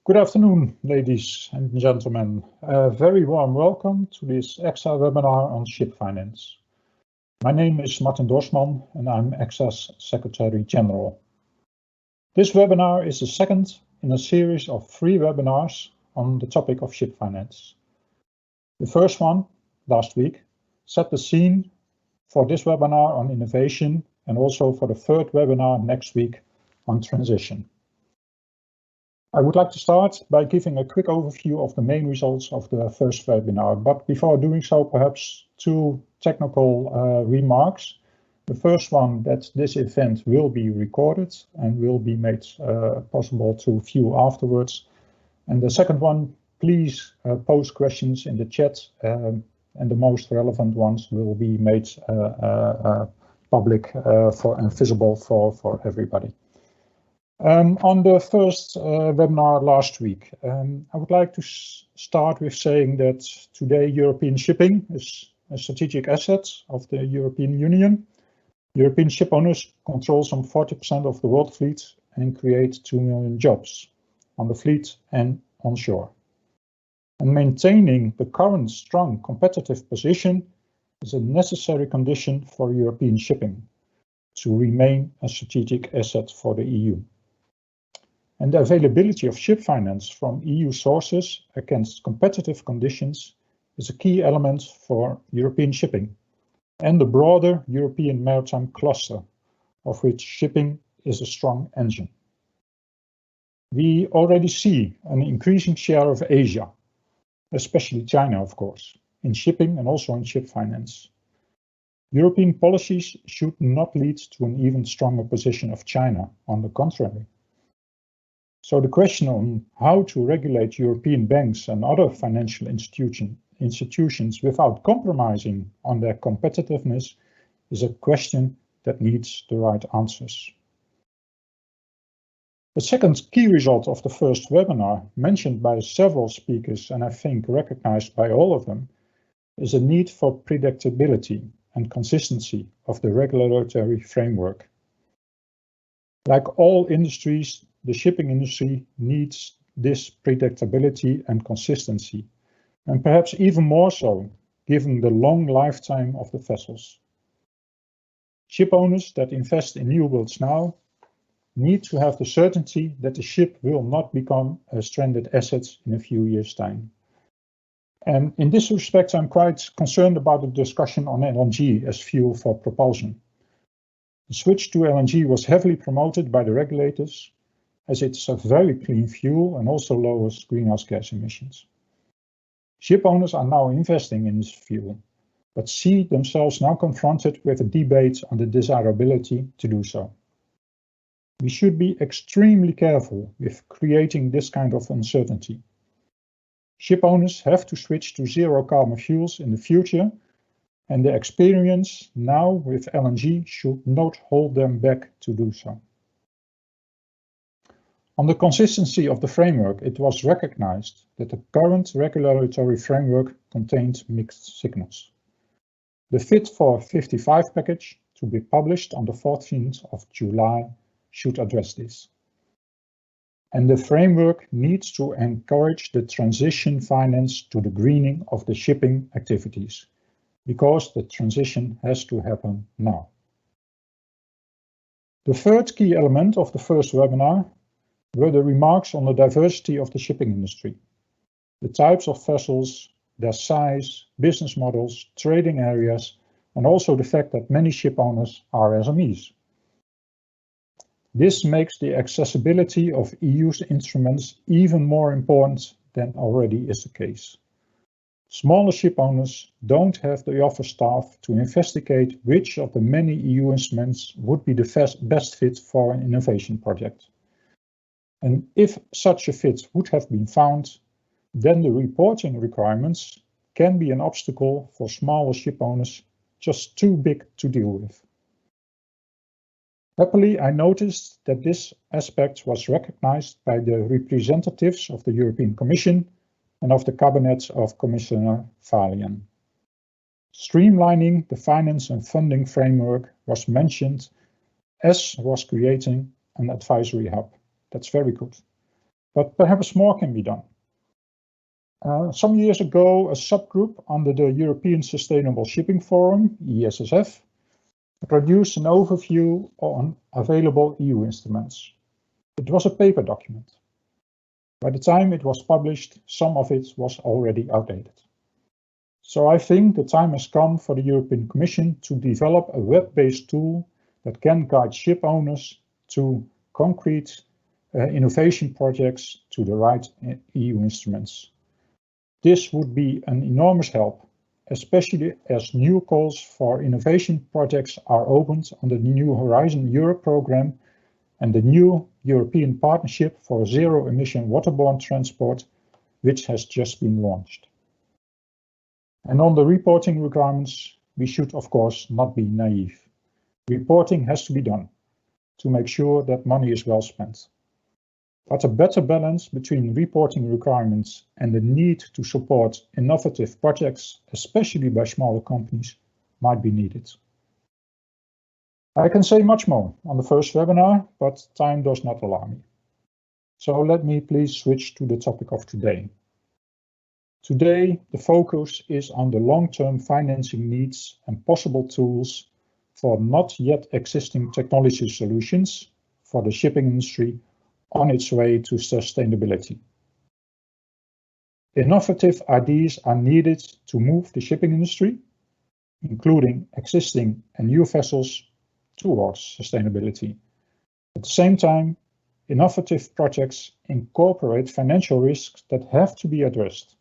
Good afternoon, ladies and gentlemen. A very warm welcome to this EXA webinar on ship finance. My name is Martin Dorsman and I'm EXA's Secretary General. This webinar is the second in a series of 3 webinars on the topic of ship finance. The first one, last week, set the scene for this webinar on innovation and also for the third webinar next week on transition. I would like to start by giving a quick overview of the main results of the first webinar, but before doing so, perhaps 2 technical remarks. The first one, that this event will be recorded and will be made possible to view afterwards. And the second one, please post questions in the chat and the most relevant ones will be made public and visible for everybody. On the first webinar last week, I would like to start with saying that today European shipping is a strategic asset of the European Union. European ship owners control some 40% of the world fleet and create 2 million jobs on the fleet and onshore. And maintaining the current strong competitive position is a necessary condition for European shipping to remain a strategic asset for the EU. And the availability of ship finance from EU sources against competitive conditions is a key element for European shipping and the broader European maritime cluster, of which shipping is a strong engine. We already see an increasing share of Asia, especially China, of course, in shipping and also in ship finance. European policies should not lead to an even stronger position of China, on the contrary. So the question on how to regulate European banks and other financial institutions without compromising on their competitiveness is a question that needs the right answers. The second key result of the first webinar, mentioned by several speakers and I think recognized by all of them, is a need for predictability and consistency of the regulatory framework. Like all industries, the shipping industry needs this predictability and consistency, and perhaps even more so, given the long lifetime of the vessels. Ship owners that invest in new builds now need to have the certainty that the ship will not become a stranded asset in a few years' time. And in this respect, I'm quite concerned about the discussion on LNG as fuel for propulsion. The switch to LNG was heavily promoted by the regulators, as it's a very clean fuel and also lowers greenhouse gas emissions. Ship owners are now investing in this fuel, but see themselves now confronted with a debate on the desirability to do so. We should be extremely careful with creating this kind of uncertainty. Ship owners have to switch to zero carbon fuels in the future, and the experience now with LNG should not hold them back to do so. On the consistency of the framework, it was recognized that the current regulatory framework contained mixed signals. The Fit for 55 package, to be published on the 14th of July, should address this. And the framework needs to encourage the transition finance to the greening of the shipping activities, because the transition has to happen now. The third key element of the first webinar were the remarks on the diversity of the shipping industry, the types of vessels, their size, business models, trading areas, and also the fact that many ship owners are SMEs. This makes the accessibility of EU's instruments even more important than already is the case. Smaller ship owners don't have the offer staff to investigate which of the many EU instruments would be the best fit for an innovation project. And if such a fit would have been found, then the reporting requirements can be an obstacle for smaller ship owners just too big to deal with. Happily, I noticed that this aspect was recognized by the representatives of the European Commission and of the Cabinet of Commissioner Vălean. Streamlining the finance and funding framework was mentioned, as was creating an advisory hub. That's very good. but perhaps more can be done. Some years ago, a subgroup under the European Sustainable Shipping Forum, ESSF, produced an overview on available EU instruments. It was a paper document. By the time it was published, some of it was already outdated. So I think the time has come for the European Commission to develop a web-based tool that can guide ship owners to concrete innovation projects to the right EU instruments. This would be an enormous help, especially as new calls for innovation projects are opened under the new Horizon Europe program and the new European Partnership for Zero-Emission Waterborne Transport, which has just been launched. And on the reporting requirements, we should, of course, not be naive. Reporting has to be done to make sure that money is well spent. But a better balance between reporting requirements and the need to support innovative projects, especially by smaller companies, might be needed. I can say much more on the first webinar, but time does not allow me. So let me please switch to the topic of today. Today, the focus is on the long-term financing needs and possible tools for not yet existing technology solutions for the shipping industry on its way to sustainability. Innovative ideas are needed to move the shipping industry, including existing and new vessels, towards sustainability. At the same time, innovative projects incorporate financial risks that have to be addressed,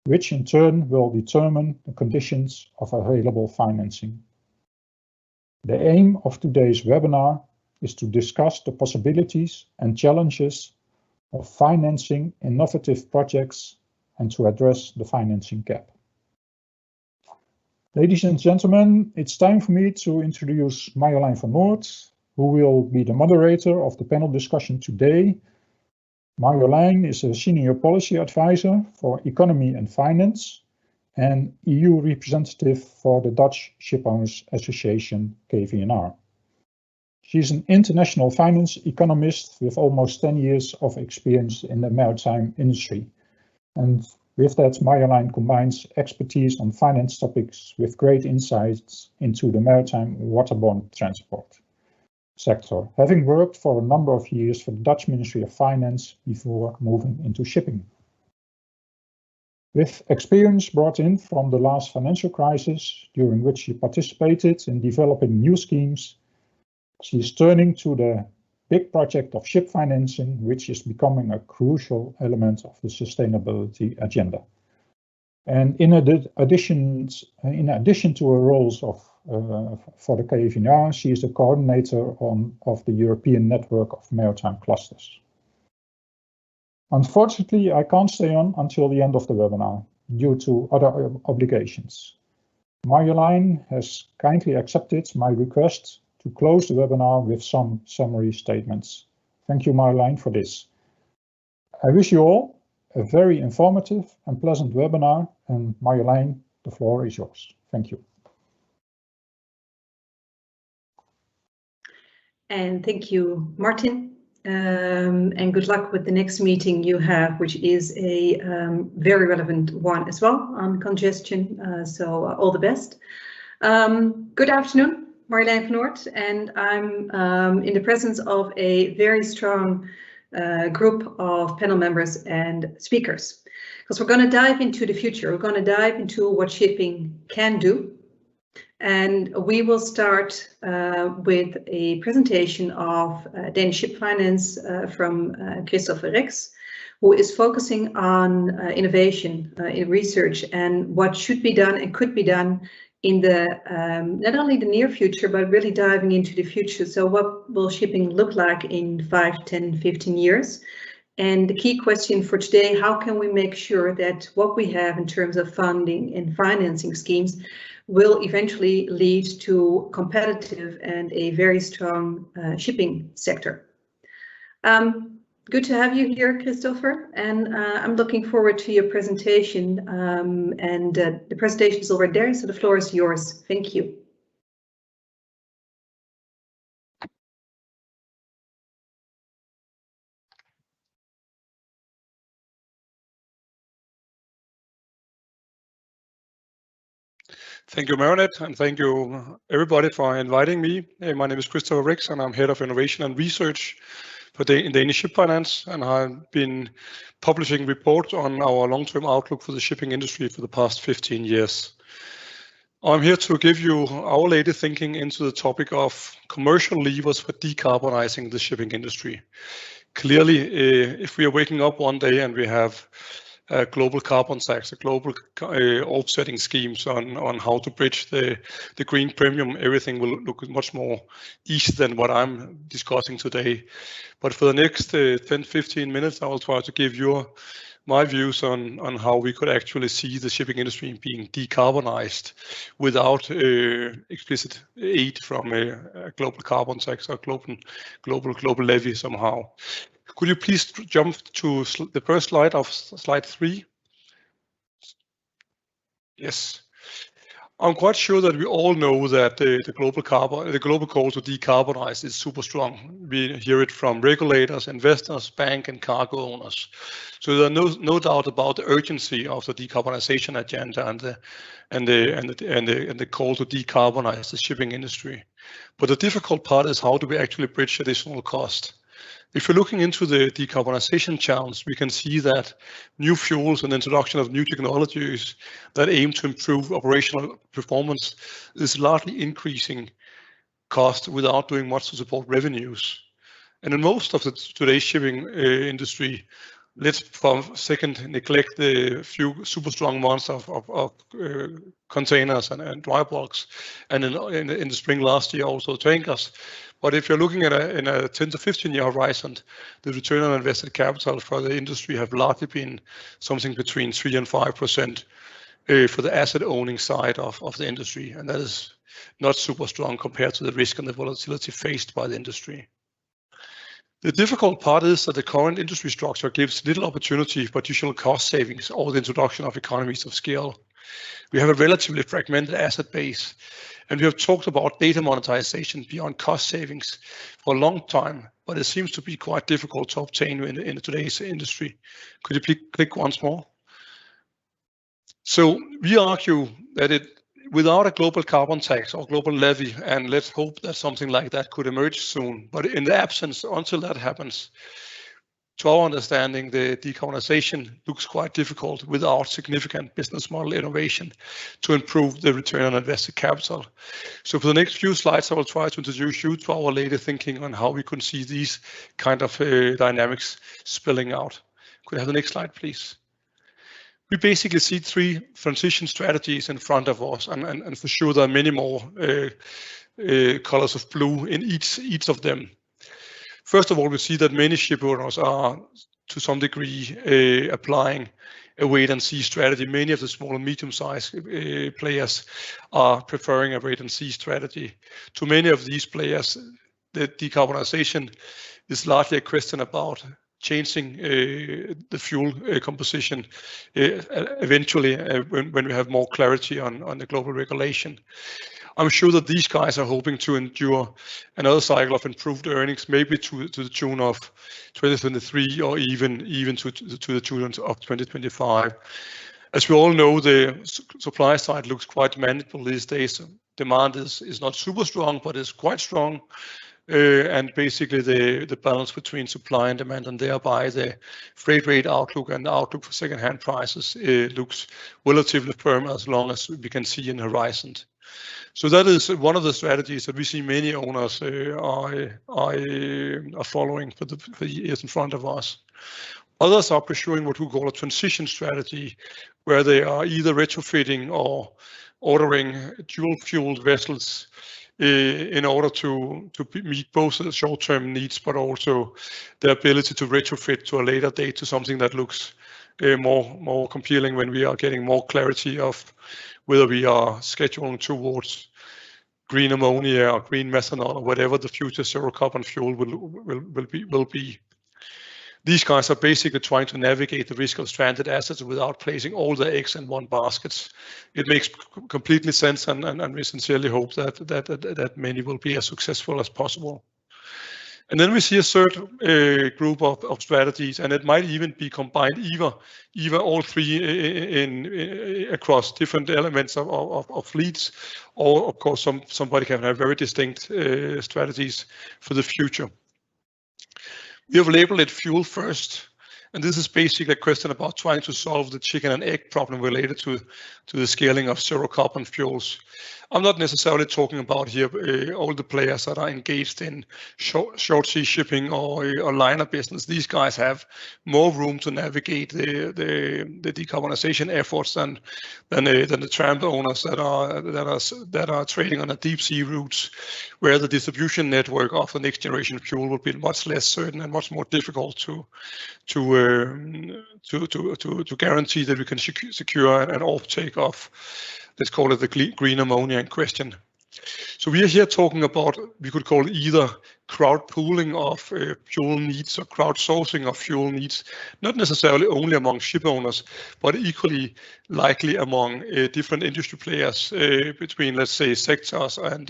which in turn will determine the conditions of available financing. The aim of today's webinar is to discuss the possibilities and challenges of financing innovative projects and to address the financing gap. Ladies and gentlemen, it's time for me to introduce Marjolein van Noort, who will be the moderator of the panel discussion today. Marjolein is a senior policy advisor for economy and finance and EU representative for the Dutch Shipowners Association, KVNR. She's an international finance economist with almost 10 years of experience in the maritime industry. And with that, Marjolein combines expertise on finance topics with great insights into the maritime waterborne transport sector, having worked for a number of years for the Dutch Ministry of Finance before moving into shipping. With experience brought in from the last financial crisis, during which she participated in developing new schemes, she is turning to the big project of ship financing, which is becoming a crucial element of the sustainability agenda. And in addition to her roles for the KVNR, she is the coordinator of the European Network of Maritime Clusters. Unfortunately, I can't stay on until the end of the webinar due to other obligations. Marjolein has kindly accepted my request to close the webinar with some summary statements. Thank you, Marjolein, for this. I wish you all a very informative and pleasant webinar, and Marjolein, the floor is yours. Thank you. And thank you, Martin, and good luck with the next meeting you have, which is a very relevant one as well on congestion, so all the best. Good afternoon. Marjolein van Noort, and I'm in the presence of a very strong group of panel members and speakers, because we're going to dive into the future. We're going to dive into what shipping can do, and we will start with a presentation of Danish Ship Finance from Christopher Rex, who is focusing on innovation in research and what should be done and could be done in the not only the near future, but really diving into the future. So what will shipping look like in 5, 10, 15 years? And the key question for today, how can we make sure that what we have in terms of funding and financing schemes will eventually lead to competitive and a very strong shipping sector? Good to have you here, Christopher, and I'm looking forward to your presentation. The presentation is already there, so the floor is yours. Thank you. Thank you, Marinette, and thank you everybody for inviting me. My name is Christopher Rix, and I'm Head of Innovation and Research in Danish Ship Finance, and I've been publishing reports on our long-term outlook for the shipping industry for the past 15 years. I'm here to give you our latest thinking into the topic of commercial levers for decarbonizing the shipping industry. Clearly, if we are waking up one day and we have a global carbon tax, a global offsetting schemes on how to bridge the green premium, everything will look much more easy than what I'm discussing today. But for the next 10-15 minutes, I will try to give you my views on how we could actually see the shipping industry being decarbonized without explicit aid from a global carbon tax or global levy somehow. Could you please jump to the first slide of slide 3? Yes. I'm quite sure that we all know that the global call to decarbonize is super strong. We hear it from regulators, investors, bank and cargo owners. So there's no doubt about the urgency of the decarbonization agenda and the call to decarbonize the shipping industry. But the difficult part is how do we actually bridge additional cost? If you're looking into the decarbonization challenge, we can see that new fuels and introduction of new technologies that aim to improve operational performance is largely increasing cost without doing much to support revenues. And in most of today's shipping industry, let's for a second neglect the few super strong months of containers and dry bulks, and in the spring last year also tankers. But if you're looking at in a 10 to 15 year horizon, the return on invested capital for the industry have largely been something between 3 and 5% for the asset owning side of the industry, and that is not super strong compared to the risk and the volatility faced by the industry. The difficult part is that the current industry structure gives little opportunity for additional cost savings or the introduction of economies of scale. We have a relatively fragmented asset base, and we have talked about data monetization beyond cost savings for a long time, but it seems to be quite difficult to obtain in today's industry. Could you please click once more? So we argue that without a global carbon tax or global levy, and let's hope that something like that could emerge soon, but in the absence, until that happens, to our understanding, the decarbonization looks quite difficult without significant business model innovation to improve the return on invested capital. So for the next few slides, I will try to introduce you to our latest thinking on how we could see these kind of dynamics spilling out. Could I have the next slide, please? We basically see 3 transition strategies in front of us, and for sure there are many more colors of blue in each of them. First of all, we see that many ship owners are, to some degree, applying a wait-and-see strategy. Many of the small and medium-sized players are preferring a wait-and-see strategy. To many of these players, the decarbonization is largely a question about changing the fuel composition eventually when we have more clarity on the global regulation. I'm sure that these guys are hoping to endure another cycle of improved earnings, maybe to the tune of 2023 or even to the tune of 2025. As we all know, the supply side looks quite manageable these days. Demand is not super strong, but is quite strong. And basically the balance between supply and demand, and thereby the freight rate outlook and the outlook for second-hand prices looks relatively firm as long as we can see in the horizon. So that is one of the strategies that we see many owners are following for the years in front of us. Others are pursuing what we call a transition strategy, where they are either retrofitting or ordering dual-fueled vessels in order to meet both the short-term needs, but also the ability to retrofit to a later date to something that looks more compelling when we are getting more clarity of whether we are scheduling towards green ammonia or green methanol or whatever the future zero carbon fuel will be. These guys are basically trying to navigate the risk of stranded assets without placing all their eggs in one basket. It makes completely sense, and we sincerely hope that many will be as successful as possible. And then we see a third group of strategies, and it might even be combined either all three across different elements of fleets, or of course somebody can have very distinct strategies for the future. We have labeled it fuel first, and this is basically a question about trying to solve the chicken and egg problem related to the scaling of zero carbon fuels. I'm not necessarily talking about here all the players that are engaged in short sea shipping or liner business. These guys have more room to navigate the decarbonization efforts than the tramp owners that are trading on the deep sea routes, where the distribution network of the next generation fuel will be much less certain and much more difficult to guarantee that we can secure an offtake of, let's call it the green ammonia in question. So we are here talking about, we could call it either crowd pooling of fuel needs or crowdsourcing of fuel needs, not necessarily only among ship owners, but equally likely among different industry players between, let's say, sectors and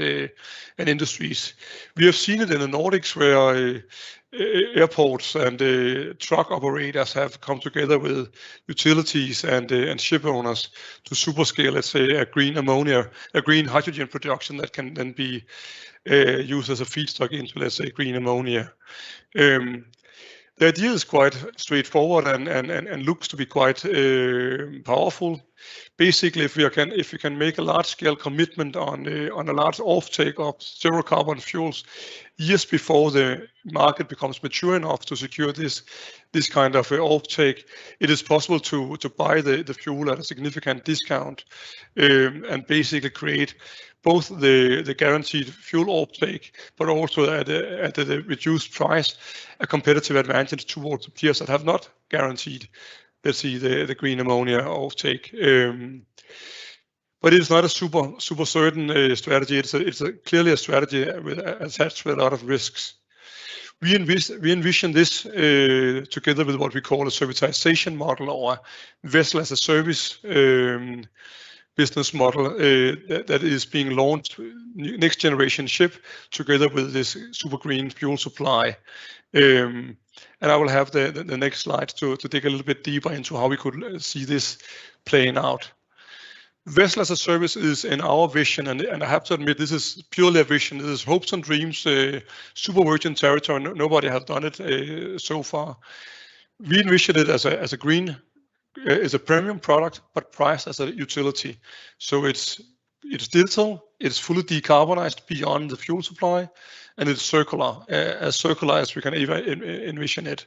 industries. We have seen it in the Nordics, where airports and truck operators have come together with utilities and ship owners to superscale, let's say, a green hydrogen production that can then be used as a feedstock into, let's say, green ammonia. The idea is quite straightforward and looks to be quite powerful. Basically, if we can make a large-scale commitment on a large offtake of zero carbon fuels years before the market becomes mature enough to secure this kind of offtake, it is possible to buy the fuel at a significant discount and basically create both the guaranteed fuel offtake, but also at the reduced price, a competitive advantage towards the peers that have not guaranteed, let's see, the green ammonia offtake. But it's not a super certain strategy. It's clearly a strategy attached with a lot of risks. We envision this together with what we call a servitization model, or vessel as a service business model that is being launched, next generation ship, together with this super green fuel supply. And I will have the next slide to dig a little bit deeper into how we could see this playing out. Vessel as a service is in our vision, and I have to admit, this is purely a vision. This is hopes and dreams, super virgin territory. Nobody has done it so far. We envision it as a green, is a premium product, but priced as a utility. So it's digital, it's fully decarbonized beyond the fuel supply, and it's circular, as circular as we can even envision it.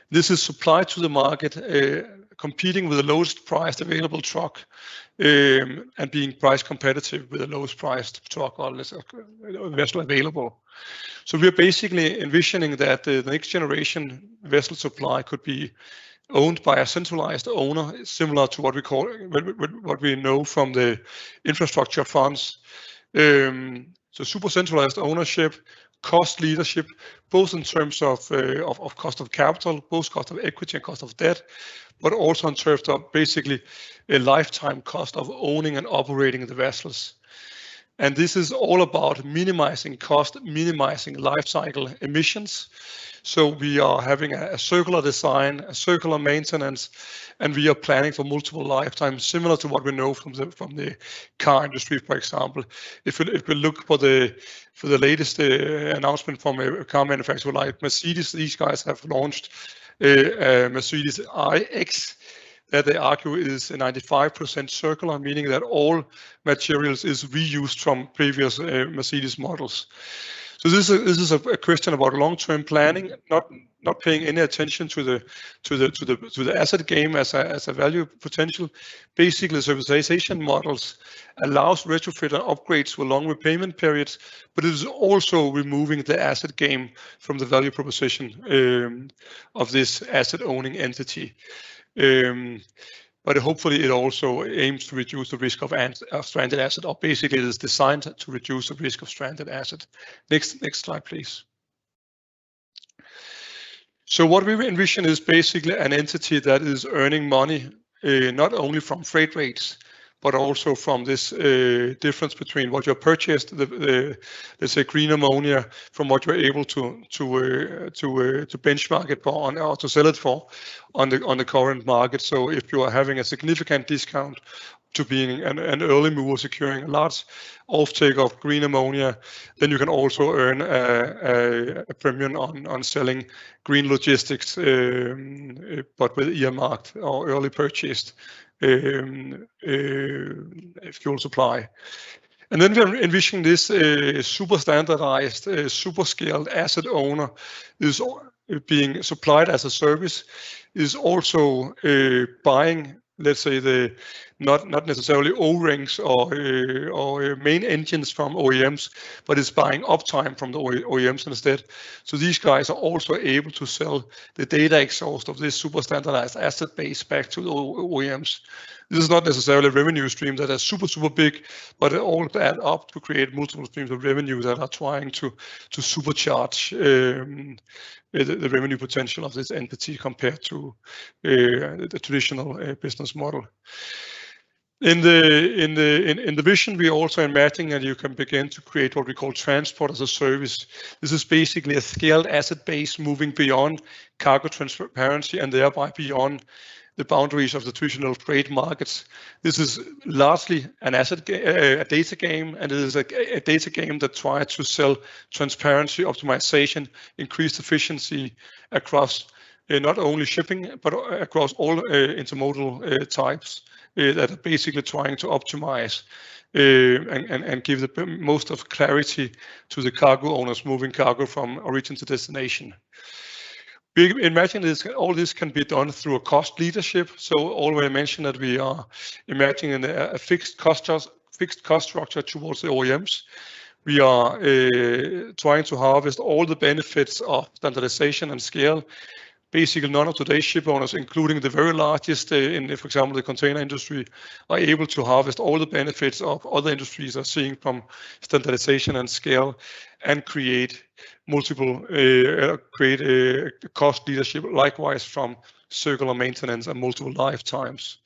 This is supplied to the market, competing with the lowest priced available truck, and being price competitive with the lowest priced truck or vessel available. So we're basically envisioning that the next generation vessel supply could be owned by a centralized owner, similar to what we know from the infrastructure funds. So super centralized ownership, cost leadership, both in terms of cost of capital, both cost of equity and cost of debt, but also in terms of basically a lifetime cost of owning and operating the vessels. And this is all about minimizing cost, minimizing life cycle emissions. So we are having a circular design, a circular maintenance, and we are planning for multiple lifetimes, similar to what we know from the car industry, for example. If we look for the latest announcement from a car manufacturer like Mercedes, these guys have launched a Mercedes iX that they argue is 95% circular, meaning that all materials is reused from previous Mercedes models. So this is a question about long-term planning, not paying any attention to the asset game as a value potential. Basically, servitization models allows retrofit and upgrades with long repayment periods, but it is also removing the asset game from the value proposition of this asset owning entity. But hopefully it also aims to reduce the risk of stranded asset, or basically it is designed to reduce the risk of stranded asset. Next slide, please. So what we envision is basically an entity that is earning money, not only from freight rates, but also from this difference between what you purchased, let's say green ammonia, from what you're able to benchmark it for or to sell it for on the current market. So if you are having a significant discount to being an early mover securing a large offtake of green ammonia, then you can also earn a premium on selling green logistics, but with earmarked or early purchased fuel supply. And then we're envisioning this super standardized, super scaled asset owner is being supplied as a service, is also buying, let's say, the not necessarily O-rings or main engines from OEMs, but is buying uptime from the OEMs instead. So these guys are also able to sell the data exhaust of this super standardized asset base back to the OEMs. This is not necessarily a revenue stream that is super big, but it all add up to create multiple streams of revenue that are trying to supercharge the revenue potential of this entity compared to the traditional business model. In the vision, we also imagining that you can begin to create what we call transport as a service. This is basically a scaled asset base moving beyond cargo transparency and thereby beyond the boundaries of the traditional freight markets. This is largely a data game, and it is a data game that tries to sell transparency, optimization, increased efficiency across not only shipping, but across all intermodal types that are basically trying to optimize and give the most of clarity to the cargo owners moving cargo from origin to destination. We imagine all this can be done through a cost leadership. So already mentioned that we are imagining a fixed cost structure towards the OEMs. We are trying to harvest all the benefits of standardization and scale. Basically, none of today's ship owners, including the very largest in, for example, the container industry, are able to harvest all the benefits of other industries are seeing from standardization and scale, and create multiple, cost leadership, likewise from circular maintenance and multiple lifetimes.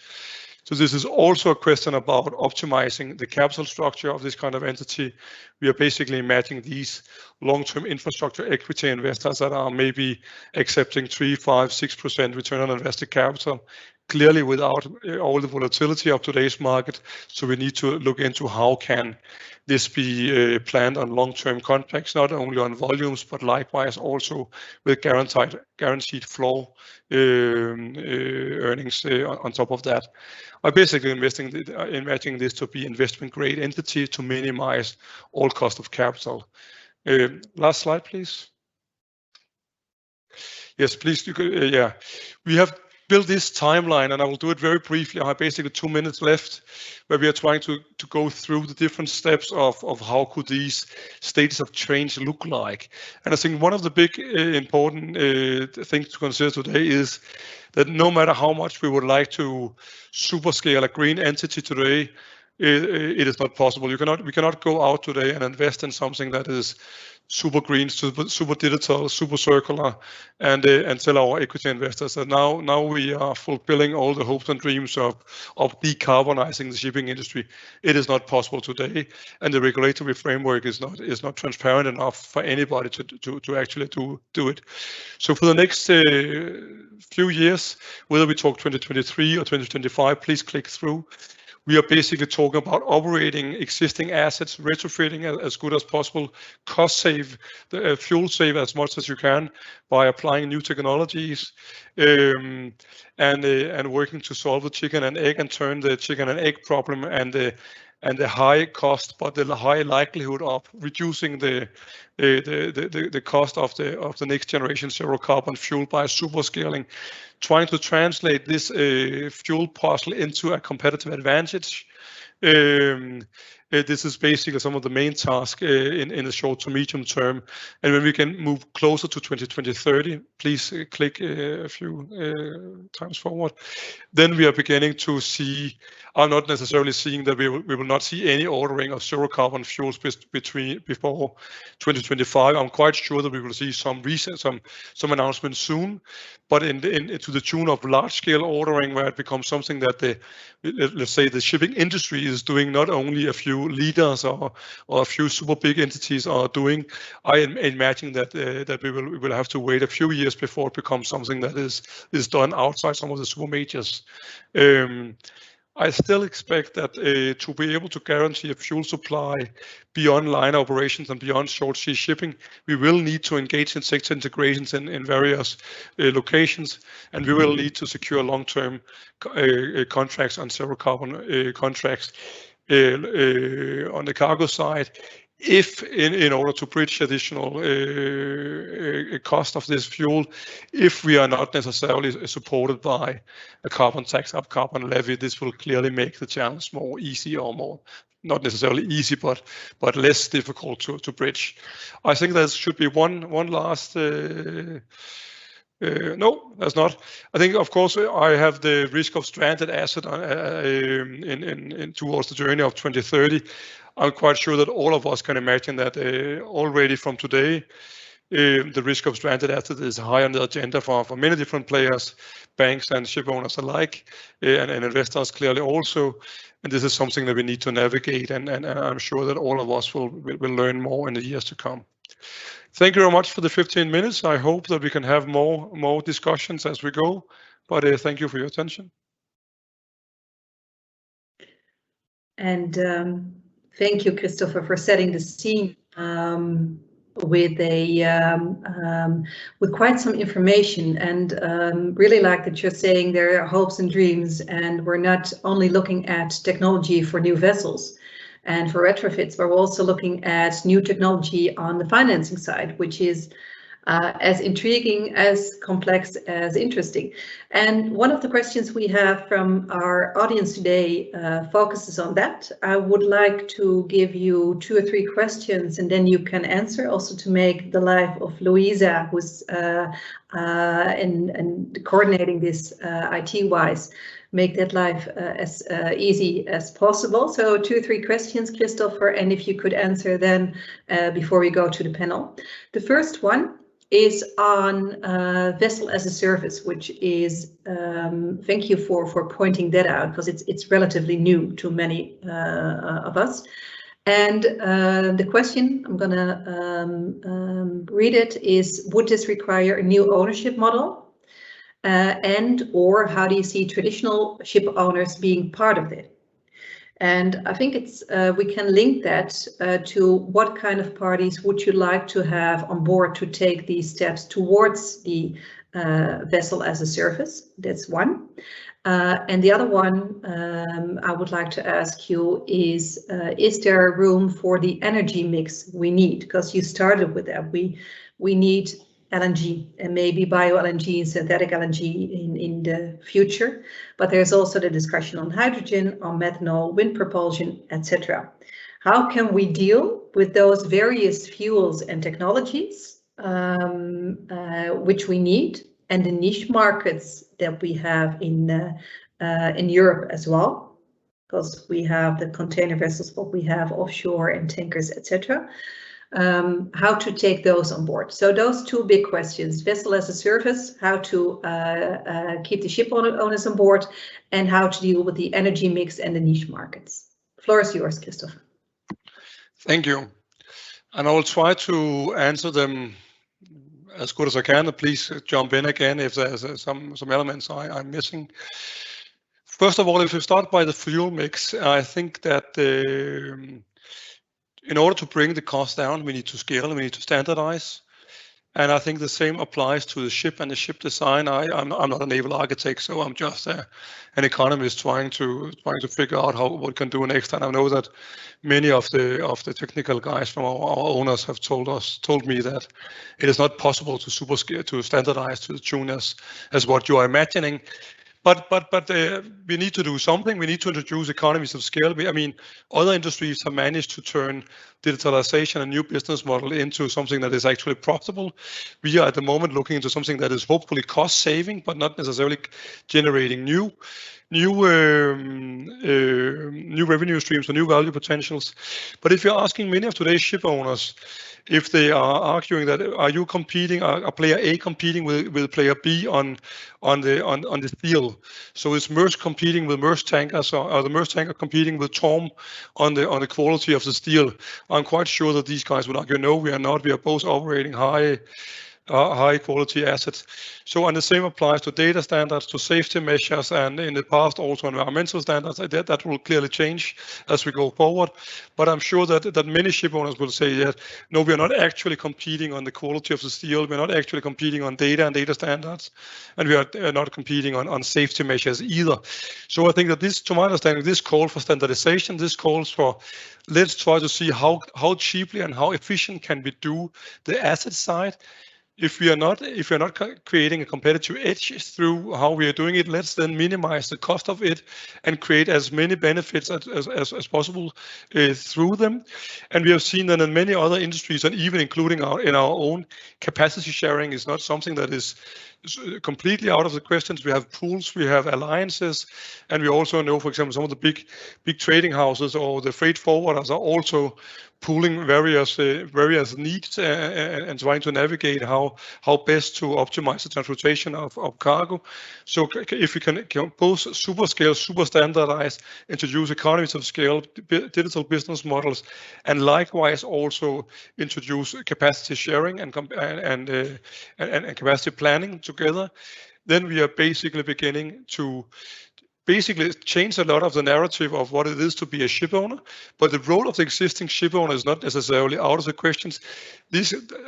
So this is also a question about optimizing the capital structure of this kind of entity. We are basically imagining these long-term infrastructure equity investors that are maybe accepting 3, 5, 6% return on invested capital, clearly without all the volatility of today's market. So we need to look into how can this be planned on long-term contracts, not only on volumes, but likewise also with guaranteed flow earnings on top of that. I'm basically imagining this to be investment grade entity to minimize all cost of capital. Last slide, please. Yes, please. Yeah, we have built this timeline, and I will do it very briefly. I have basically 2 minutes left, where we are trying to go through the different steps of how could these states of change look like. And I think one of the big important things to consider today is that no matter how much we would like to super scale a green entity today, it is not possible. We cannot go out today and invest in something that is super green, super digital, super circular, and tell our equity investors that now we are fulfilling all the hopes and dreams of decarbonizing the shipping industry. It is not possible today, and the regulatory framework is not transparent enough for anybody to actually do it. So for the next few years, whether we talk 2023 or 2025, please click through. We are basically talking about operating existing assets, retrofitting as good as possible, cost save, fuel save as much as you can by applying new technologies, and working to solve the chicken and egg and turn the chicken and egg problem and the high cost, but the high likelihood of reducing the cost of the next generation zero carbon fuel by super scaling, trying to translate this fuel puzzle into a competitive advantage, This is basically some of the main tasks in the short to medium term. And when we can move closer to 2020-30, please click a few times forward. Then we are beginning to see, I'm not necessarily seeing that we will not see any ordering of zero carbon fuels before 2025. I'm quite sure that we will see some announcements soon, but to the tune of large scale ordering, where it becomes something that let's say the shipping industry is doing, not only a few leaders or a few super big entities are doing. I imagine that we will have to wait a few years before it becomes something that is done outside some of the super majors. I still expect that to be able to guarantee a fuel supply beyond line operations and beyond short sea shipping, we will need to engage in sector integrations in various locations, and we will need to secure long-term contracts on zero carbon contracts on the cargo side. If in order to bridge additional cost of this fuel, if we are not necessarily supported by a carbon tax or carbon levy, this will clearly make the challenge more easy, or more, not necessarily easy, but less difficult to bridge. I think there should be one last. No, that's not. I think, of course, I have the risk of stranded asset towards the journey of 2030. I'm quite sure that all of us can imagine that already from today, the risk of stranded asset is high on the agenda for many different players, banks and ship owners alike, and investors clearly also. And this is something that we need to navigate, and I'm sure that all of us will learn more in the years to come. Thank you very much for the 15 minutes. I hope that we can have more discussions as we go, but thank you for your attention. And thank you, Christopher, for setting the scene with quite some information, and really like that you're saying there are hopes and dreams, and we're not only looking at technology for new vessels and for retrofits, but we're also looking at new technology on the financing side, which is as intriguing, as complex, as interesting. And one of the questions we have from our audience today focuses on that. I would like to give you 2 or 3 questions, and then you can answer, also to make the life of Louisa, who's in coordinating this IT-wise, make that life as easy as possible. So 2 or 3 questions, Christopher, and if you could answer then before we go to the panel. The first one is on vessel as a service, which is, thank you for pointing that out, because it's relatively new to many of us. And the question, I'm gonna read it, is, would this require a new ownership model? And or how do you see traditional ship owners being part of it? And I think it's we can link that to what kind of parties would you like to have on board to take these steps towards the vessel as a service. That's one. And the other one I would like to ask you is there room for the energy mix we need? Because you started with that. We need LNG and maybe bio-LNG and synthetic LNG in the future, but there's also the discussion on hydrogen, on methanol, wind propulsion, etc. How can we deal with those various fuels and technologies which we need, and the niche markets that we have in Europe as well, because we have the container vessels, but we have offshore and tankers, etc. How to take those on board. So those 2 big questions: vessel as a service, how to keep the ship owners on board, and how to deal with the energy mix and the niche markets. The floor is yours, Christopher. Thank you. And I will try to answer them as good as I can. Please jump in again if there's some elements I'm missing. First of all, if we start by the fuel mix, I think that in order to bring the cost down, we need to scale, we need to standardize. And I think the same applies to the ship and the ship design. I'm not a naval architect, so I'm just an economist trying to figure out what we can do next. And I know that many of the technical guys from our owners have told me that it is not possible to standardize to the tune as what you are imagining. But we need to do something. We need to introduce economies of scale. I mean, other industries have managed to turn digitalization and new business model into something that is actually profitable. We are at the moment looking into something that is hopefully cost saving, but not necessarily generating new revenue streams or new value potentials. But if you're asking many of today's ship owners, if they are arguing that are you competing, are player A competing with player B on the steel? So is Maersk competing with Maersk tankers, or are the Maersk tanker competing with Torm on the quality of the steel? I'm quite sure that these guys would argue, no, we are not. We are both operating high quality assets. And the same applies to data standards, to safety measures, and in the past also environmental standards. That will clearly change as we go forward. But I'm sure that many ship owners will say that no, we are not actually competing on the quality of the steel. We're not actually competing on data and data standards, and we are not competing on safety measures either. So I think that this, to my understanding, this calls for standardization. This calls for let's try to see how cheaply and how efficient can we do the asset side. If we are not creating a competitive edge through how we are doing it, let's then minimize the cost of it and create as many benefits as possible through them. And we have seen that in many other industries, and even including in our own, capacity sharing is not something that is completely out of the questions. We have pools, we have alliances, and we also know, for example, some of the big trading houses or the freight forwarders are also pooling various needs and trying to navigate how best to optimize the transportation of cargo. So if we can both super scale, super standardize, introduce economies of scale, digital business models, and likewise also introduce capacity sharing and capacity planning together, then we are basically beginning to change a lot of the narrative of what it is to be a ship owner. But the role of the existing ship owner is not necessarily out of the questions.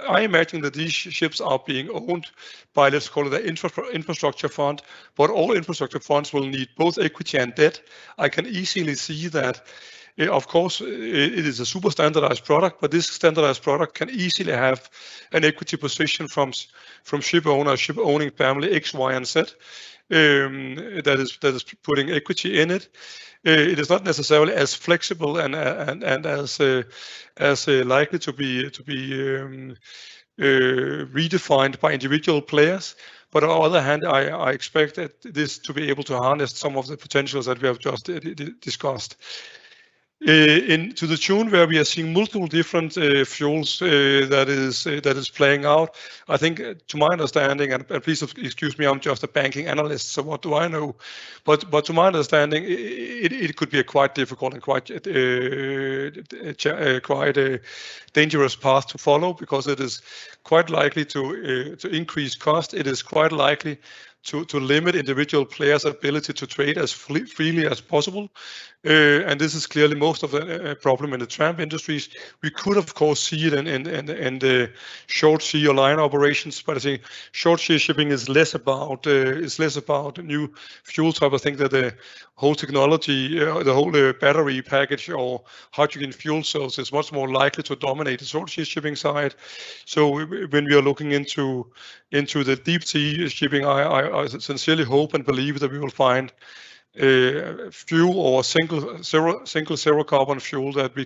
I imagine that these ships are being owned by, let's call it, the infrastructure fund, but all infrastructure funds will need both equity and debt. I can easily see that. Of course, it is a super standardized product, but this standardized product can easily have an equity position from ship owning family X, Y, and Z. That is putting equity in it. It is not necessarily as flexible and as likely to be redefined by individual players. But on the other hand, I expect that this to be able to harness some of the potentials that we have just discussed. To the tune where we are seeing multiple different fuels that is playing out. I think, to my understanding, and please excuse me, I'm just a banking analyst, so what do I know? But to my understanding, it could be a quite difficult and quite dangerous path to follow, because it is quite likely to increase cost. It is quite likely to limit individual players' ability to trade as freely as possible. And this is clearly most of the problem in the tramp industries. We could, of course, see it in the short sea or line operations, but I think short sea shipping is less about new fuel type. I think that the whole technology, the whole battery package or hydrogen fuel cells is much more likely to dominate the short sea shipping side. So when we are looking into the deep sea shipping, I sincerely hope and believe that we will find fuel or single zero carbon fuel that we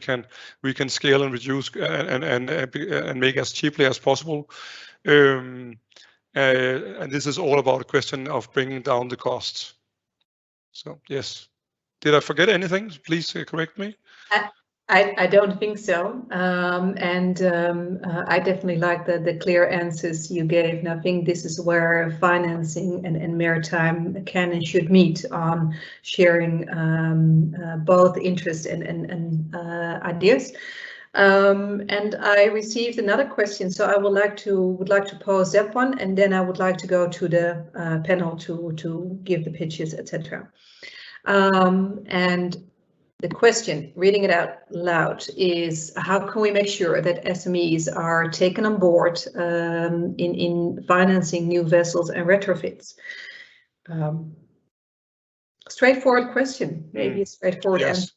can scale and reduce and make as cheaply as possible. And this is all about a question of bringing down the costs. So yes, did I forget anything? Please correct me. I don't think so, I definitely like the clear answers you gave, and I think this is where financing and maritime can and should meet on sharing both interest and ideas. And I received another question, so I would like to pose that one, and then I would like to go to the panel to give the pitches, etc. And the question, reading it out loud, is how can we make sure that SMEs are taken on board in financing new vessels and retrofits? Straightforward question, maybe a straightforward answer.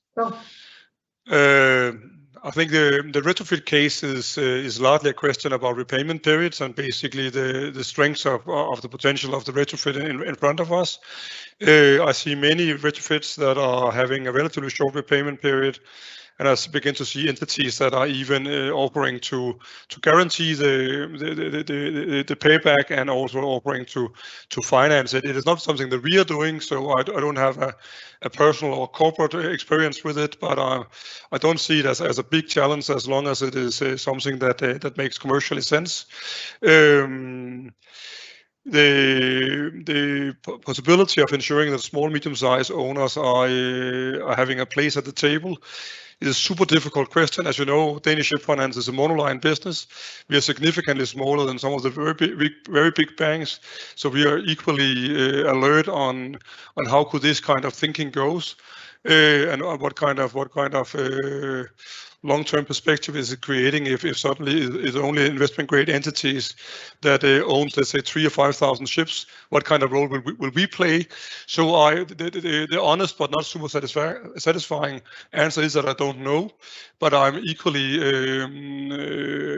I think the retrofit case is largely a question about repayment periods and basically the strengths of the potential of the retrofit in front of us. I see many retrofits that are having a relatively short repayment period, and I begin to see entities that are even offering to guarantee the payback and also offering to finance it. It is not something that we are doing, so I don't have a personal or corporate experience with it, but I don't see it as a big challenge as long as it is something that makes commercially sense. The possibility of ensuring that small, medium-sized owners are having a place at the table is a super difficult question. As you know, Danish Ship Finance is a monoline business. We are significantly smaller than some of the very big banks, so we are equally alert on how could this kind of thinking goes, and what kind of long-term perspective is it creating if suddenly it's only investment-grade entities that owns, let's say, 3,000 or 5,000 ships? What kind of role will we play? So the honest but not super satisfying answer is that I don't know, but I'm equally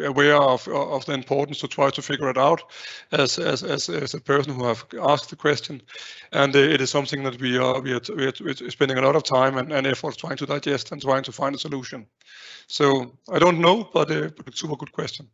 aware of the importance to try to figure it out as a person who have asked the question, and it is something that we are spending a lot of time and effort trying to digest and trying to find a solution. So I don't know, but super good question.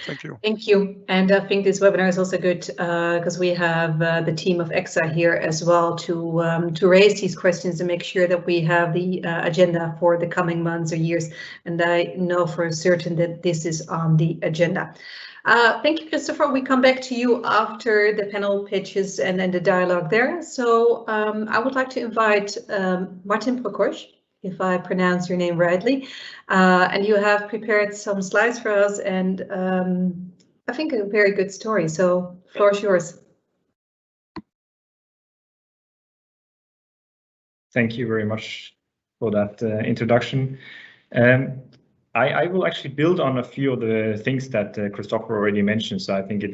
Thank you. Thank you. And I think this webinar is also good because we have the team of EXA here as well to raise these questions and make sure that we have the agenda for the coming months or years. And I know for certain that this is on the agenda. Thank you, Christopher. We come back to you after the panel pitches and then the dialogue there. So I would like to invite Martin Prokosch, if I pronounce your name rightly, and you have prepared some slides for us and I think a very good story. So floor is yours. Thank you very much for that introduction. I will actually build on a few of the things that Christopher already mentioned, so I think it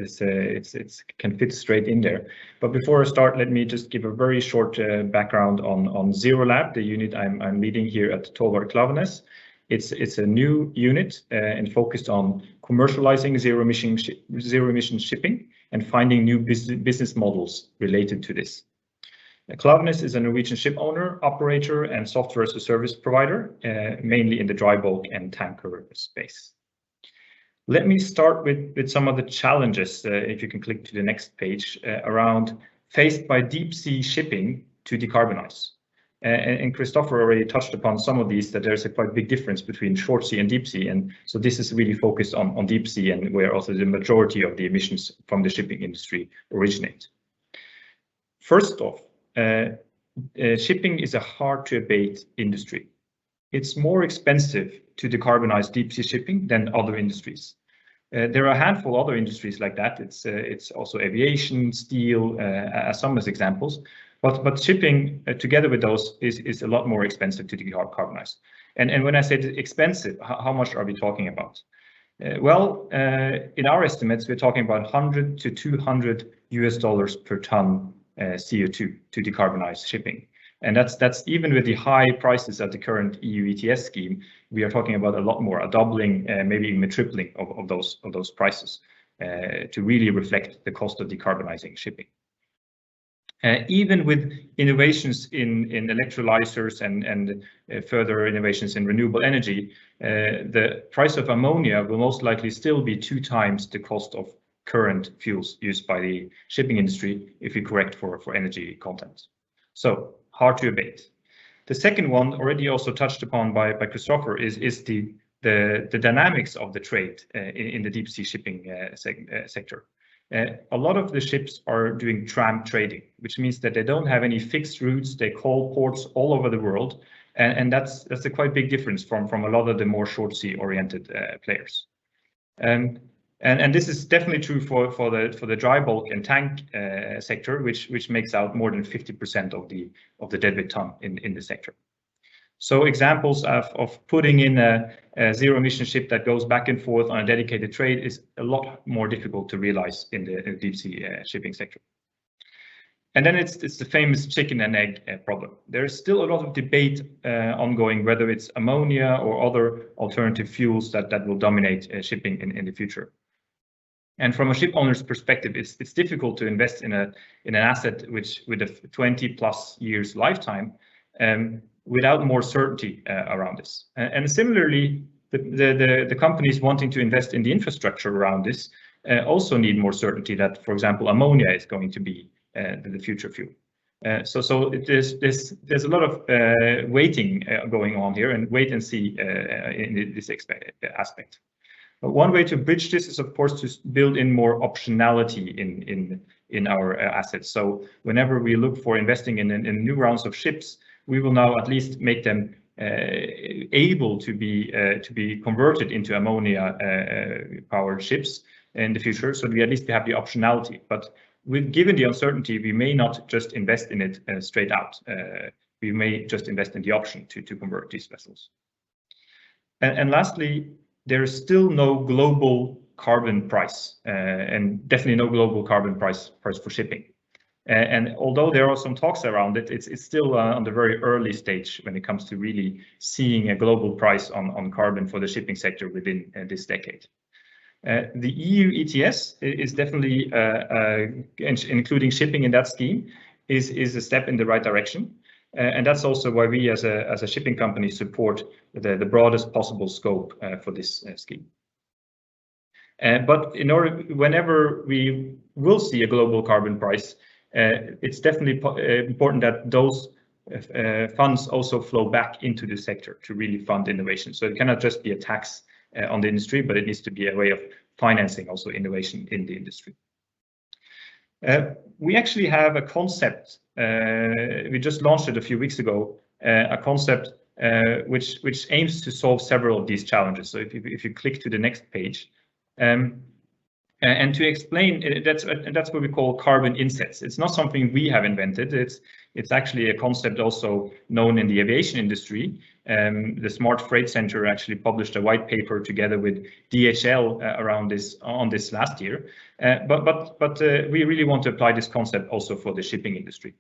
can fit straight in there. But before I start, let me just give a very short background on Zero Lab, the unit I'm leading here at Tolvar Klaveness. It's a new unit and focused on commercializing zero emission shipping and finding new business models related to this. Klaveness is a Norwegian ship owner, operator, and software as a service provider, mainly in the dry bulk and tanker space. Let me start with some of the challenges, if you can click to the next page, around faced by deep sea shipping to decarbonize. And Christopher already touched upon some of these, that there's a quite big difference between short sea and deep sea. And so this is really focused on deep sea, and where also the majority of the emissions from the shipping industry originate. First off, shipping is a hard to abate industry. It's more expensive to decarbonize deep sea shipping than other industries. There are a handful of other industries like that. It's also aviation, steel, as some as examples. But shipping together with those is a lot more expensive to decarbonize. And when I say expensive, how much are we talking about? Well, in our estimates, we're talking about $100 to $200 per ton CO2 to decarbonize shipping. And that's even with the high prices at the current EU ETS scheme, we are talking about a lot more, a doubling, maybe even a tripling of those prices to really reflect the cost of decarbonizing shipping. Even with innovations in electrolyzers and further innovations in renewable energy, the price of ammonia will most likely still be 2 times the cost of current fuels used by the shipping industry if you correct for energy content. So hard to abate. The second one, already also touched upon by Christopher, is the dynamics of the trade in the deep sea shipping sector. A lot of the ships are doing tramp trading, which means that they don't have any fixed routes. They call ports all over the world, and that's a quite big difference from a lot of the more short sea oriented players. And this is definitely true for the dry bulk and tank sector, which makes out more than 50% of the deadweight ton in the sector. So examples of putting in a zero emission ship that goes back and forth on a dedicated trade is a lot more difficult to realize in the deep sea shipping sector. And then it's the famous chicken and egg problem. There is still a lot of debate ongoing whether it's ammonia or other alternative fuels that will dominate shipping in the future. And from a ship owner's perspective, it's difficult to invest in an asset with a 20+ years lifetime without more certainty around this. And similarly, the companies wanting to invest in the infrastructure around this also need more certainty that, for example, ammonia is going to be the future fuel. So there's a lot of waiting going on here, and wait and see in this aspect. But one way to bridge this is, of course, to build in more optionality in our assets. So whenever we look for investing in new rounds of ships, we will now at least make them able to be converted into ammonia powered ships in the future, so we at least have the optionality. But given the uncertainty, we may not just invest in it straight out. We may just invest in the option to convert these vessels. And lastly, there is still no global carbon price, and definitely no global carbon price for shipping. And although there are some talks around it, it's still on the very early stage when it comes to really seeing a global price on carbon for the shipping sector within this decade. The EU ETS is definitely, including shipping in that scheme, is a step in the right direction. And that's also why we as a shipping company support the broadest possible scope for this scheme. But whenever we will see a global carbon price, it's definitely important that those funds also flow back into the sector to really fund innovation. So it cannot just be a tax on the industry, but it needs to be a way of financing also innovation in the industry. We actually have a concept, we just launched it a few weeks ago, a concept which aims to solve several of these challenges. So if you click to the next page, and to explain, that's what we call carbon insets. It's not something we have invented. It's actually a concept also known in the aviation industry. The Smart Freight Center actually published a white paper together with DHL on this last year. But we really want to apply this concept also for the shipping industry.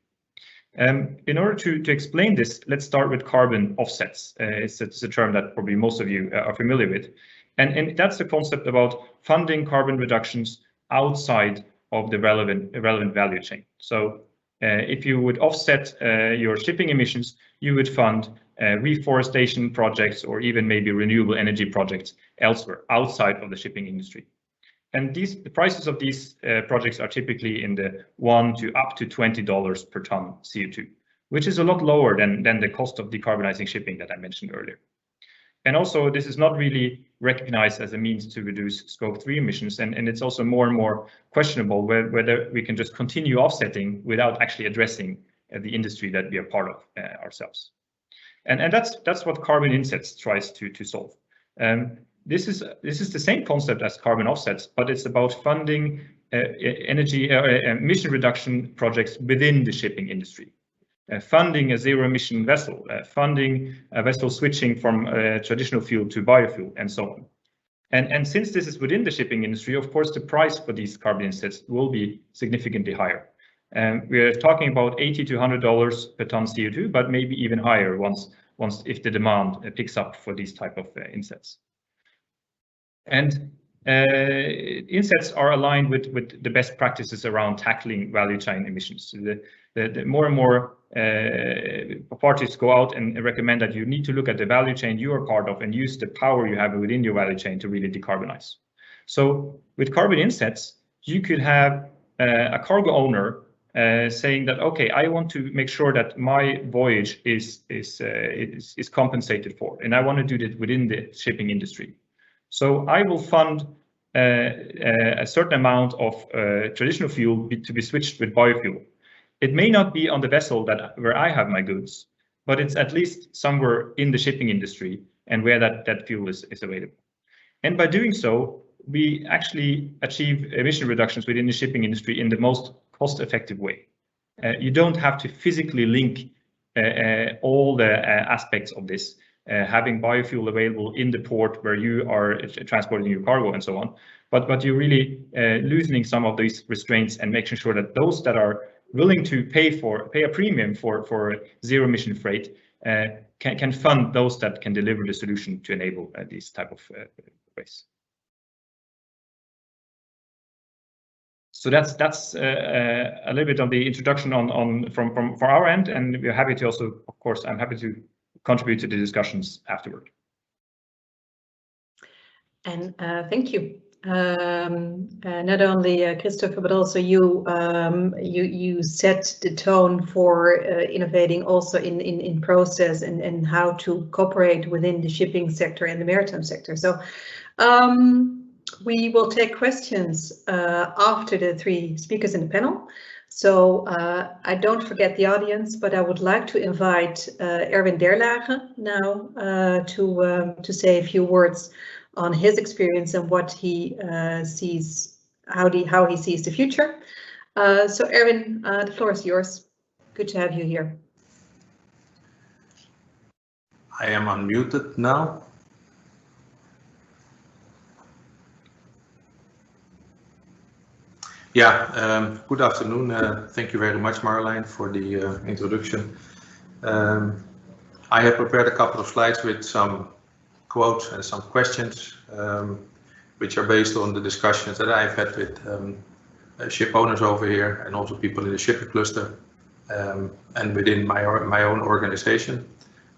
In order to explain this, let's start with carbon offsets. It's a term that probably most of you are familiar with. And that's the concept about funding carbon reductions outside of the relevant value chain. So if you would offset your shipping emissions, you would fund reforestation projects or even maybe renewable energy projects elsewhere outside of the shipping industry. And the prices of these projects are typically in the $1 to up to $20 per ton CO2, which is a lot lower than the cost of decarbonizing shipping that I mentioned earlier. And also, this is not really recognized as a means to reduce Scope 3 emissions, and it's also more and more questionable whether we can just continue offsetting without actually addressing the industry that we are part of ourselves. And that's what carbon insets tries to solve. This is the same concept as carbon offsets, but it's about funding emission reduction projects within the shipping industry. Funding a zero-emission vessel, funding a vessel switching from traditional fuel to biofuel, and so on. And since this is within the shipping industry, of course, the price for these carbon insets will be significantly higher. We are talking about $80 to $100 per ton CO2, but maybe even higher once if the demand picks up for these type of insets. And insets are aligned with the best practices around tackling value chain emissions. So the more and more parties go out and recommend that you need to look at the value chain you are part of and use the power you have within your value chain to really decarbonize. So with carbon insets, you could have a cargo owner saying that, okay, I want to make sure that my voyage is compensated for, and I want to do that within the shipping industry. So I will fund a certain amount of traditional fuel to be switched with biofuel. It may not be on the vessel where I have my goods, but it's at least somewhere in the shipping industry and where that fuel is available. And by doing so, we actually achieve emission reductions within the shipping industry in the most cost-effective way. You don't have to physically link all the aspects of this, having biofuel available in the port where you are transporting your cargo and so on. But you're really loosening some of these restraints and making sure that those that are willing to pay a premium for zero emission freight can fund those that can deliver the solution to enable these type of ways. So that's a little bit of the introduction from our end, and we're happy to also, of course, I'm happy to contribute to the discussions afterward. And thank you. Not only Christopher, but also you. You set the tone for innovating also in process and how to cooperate within the shipping sector and the maritime sector. So we will take questions after the three speakers in the panel. So I don't forget the audience, but I would like to invite Erwin Derlage now to say a few words on his experience and what he sees, how he sees the future. So Erwin, the floor is yours. Good to have you here. I am unmuted now. Yeah, good afternoon. Thank you very much, Marjolein, for the introduction. I have prepared a couple of slides with some quotes and some questions, which are based on the discussions that I've had with ship owners over here and also people in the shipping cluster and within my own organization.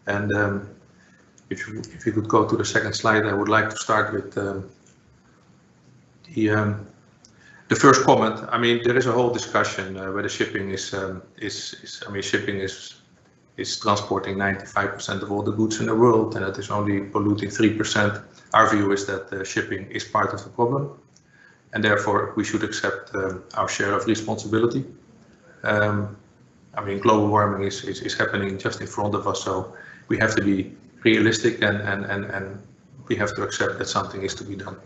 And if you could go to the second slide, I would like to start with the first comment. I mean, there is a whole discussion whether shipping is shipping is transporting 95% of all the goods in the world, and it is only polluting 3%. Our view is that shipping is part of the problem, and therefore we should accept our share of responsibility. I mean, global warming is happening just in front of us, so we have to be realistic and we have to accept that something is to be done.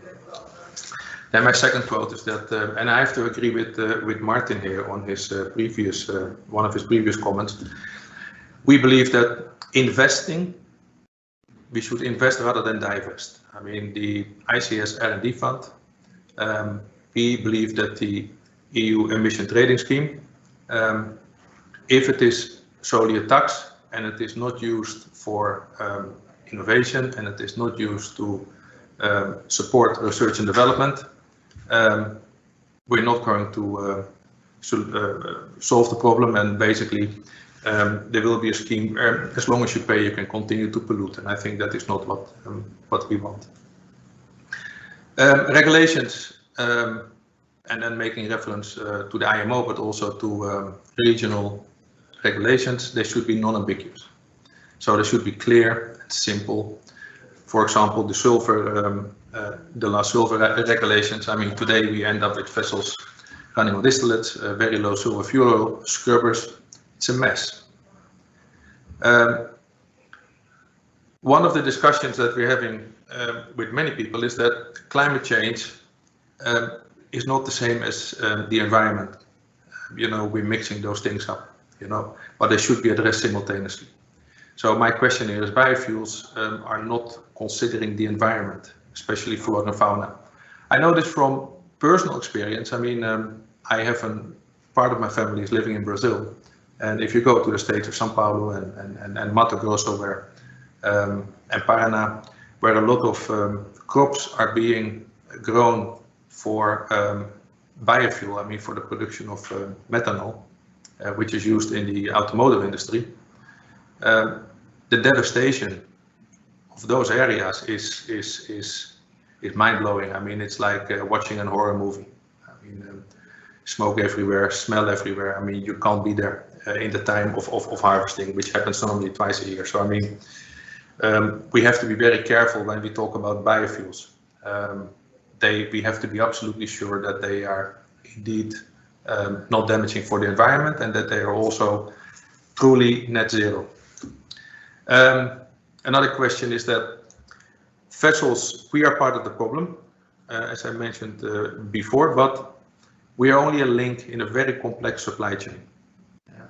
Then my second quote is that, and I have to agree with Martin here on his one of his previous comments. We believe that we should invest rather than divest. I mean, the ICS R&D fund, we believe that the EU emission trading scheme, if it is solely a tax and it is not used for innovation and it is not used to support research and development, we're not going to solve the problem, and basically there will be a scheme where as long as you pay you can continue to pollute, and I think that is not what we want. Regulations, and then making reference to the IMO, but also to regional regulations, they should be non-ambiguous. So they should be clear and simple. For example, the sulfur, the last sulfur regulations. I mean, today we end up with vessels running on distillates, very low sulfur fuel oil, scrubbers. It's a mess. One of the discussions that we're having with many people is that climate change is not the same as the environment. You know, we're mixing those things up, you know, but they should be addressed simultaneously. So my question here is, biofuels are not considering the environment, especially flora and fauna. I know this from personal experience. I mean, I have part of my family is living in Brazil. And if you go to the states of São Paulo and Mato Grosso and Paraná, where a lot of crops are being grown for biofuel, I mean for the production of methanol, which is used in the automotive industry, the devastation of those areas is mind-blowing. I mean, it's like watching a horror movie. I mean, smoke everywhere, smell everywhere. I mean, you can't be there in the time of harvesting, which happens normally twice a year. So I mean, we have to be very careful when we talk about biofuels. We have to be absolutely sure that they are indeed not damaging for the environment and that they are also truly net zero. Another question is that vessels, we are part of the problem, as I mentioned before, but we are only a link in a very complex supply chain.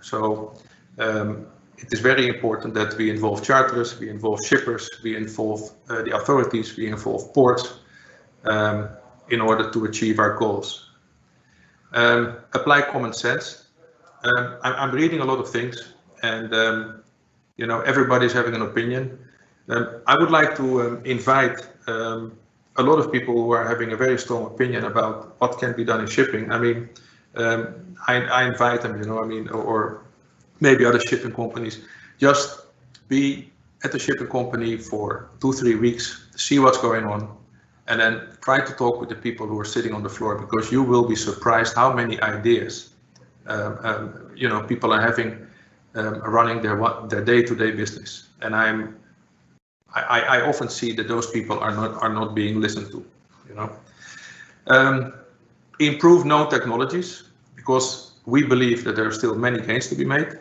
So it is very important that we involve charterers, we involve shippers, we involve the authorities, we involve ports in order to achieve our goals. Apply common sense. I'm reading a lot of things, and you know, everybody's having an opinion. I would like to invite a lot of people who are having a very strong opinion about what can be done in shipping. I mean, I invite them, you know, I mean, or maybe other shipping companies, just be at the shipping company for 2-3 weeks, see what's going on, and then try to talk with the people who are sitting on the floor, because you will be surprised how many ideas you know, people are having running their day-to-day business. And I often see that those people are not being listened to, you know. Improve known technologies, because we believe that there are still many gains to be made.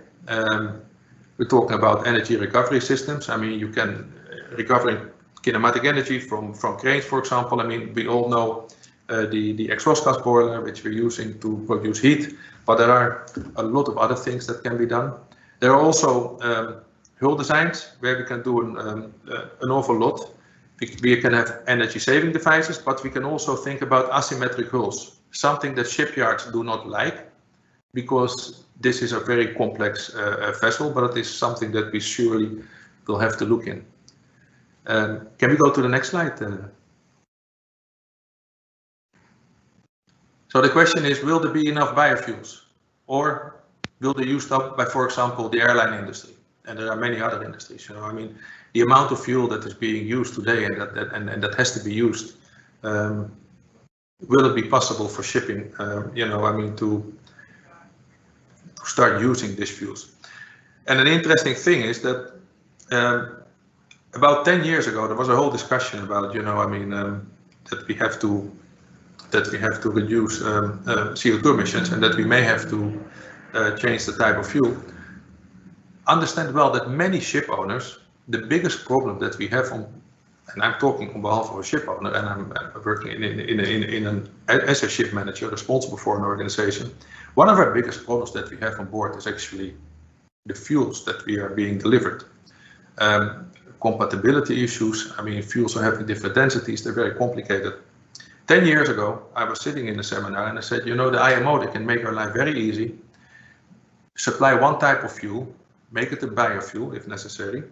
We're talking about energy recovery systems. I mean, you can recovering kinematic energy from cranes, for example. I mean, we all know the exhaust gas boiler, which we're using to produce heat, but there are a lot of other things that can be done. There are also hull designs where we can do an awful lot. We can have energy saving devices, but we can also think about asymmetric hulls, something that shipyards do not like, because this is a very complex vessel, but it is something that we surely will have to look in. Can we go to the next slide? So the question is, will there be enough biofuels, or will they be used up by, for example, the airline industry? And there are many other industries. You know, I mean, the amount of fuel that is being used today and that has to be used, will it be possible for shipping? You know, I mean, to start using these fuels. And an interesting thing is that about 10 years ago, there was a whole discussion about, you know, I mean, that we have to reduce CO2 emissions, and that we may have to change the type of fuel. Understand well that many ship owners, the biggest problem that we have on, and I'm talking on behalf of a ship owner, and I'm working as a ship manager responsible for an organization. One of our biggest problems that we have on board is actually the fuels that we are being delivered. Compatibility issues. I mean, fuels are having different densities. They're very complicated. 10 years ago, I was sitting in a seminar and I said, you know, the IMO, they can make our life very easy. Supply one type of fuel, make it a biofuel if necessary,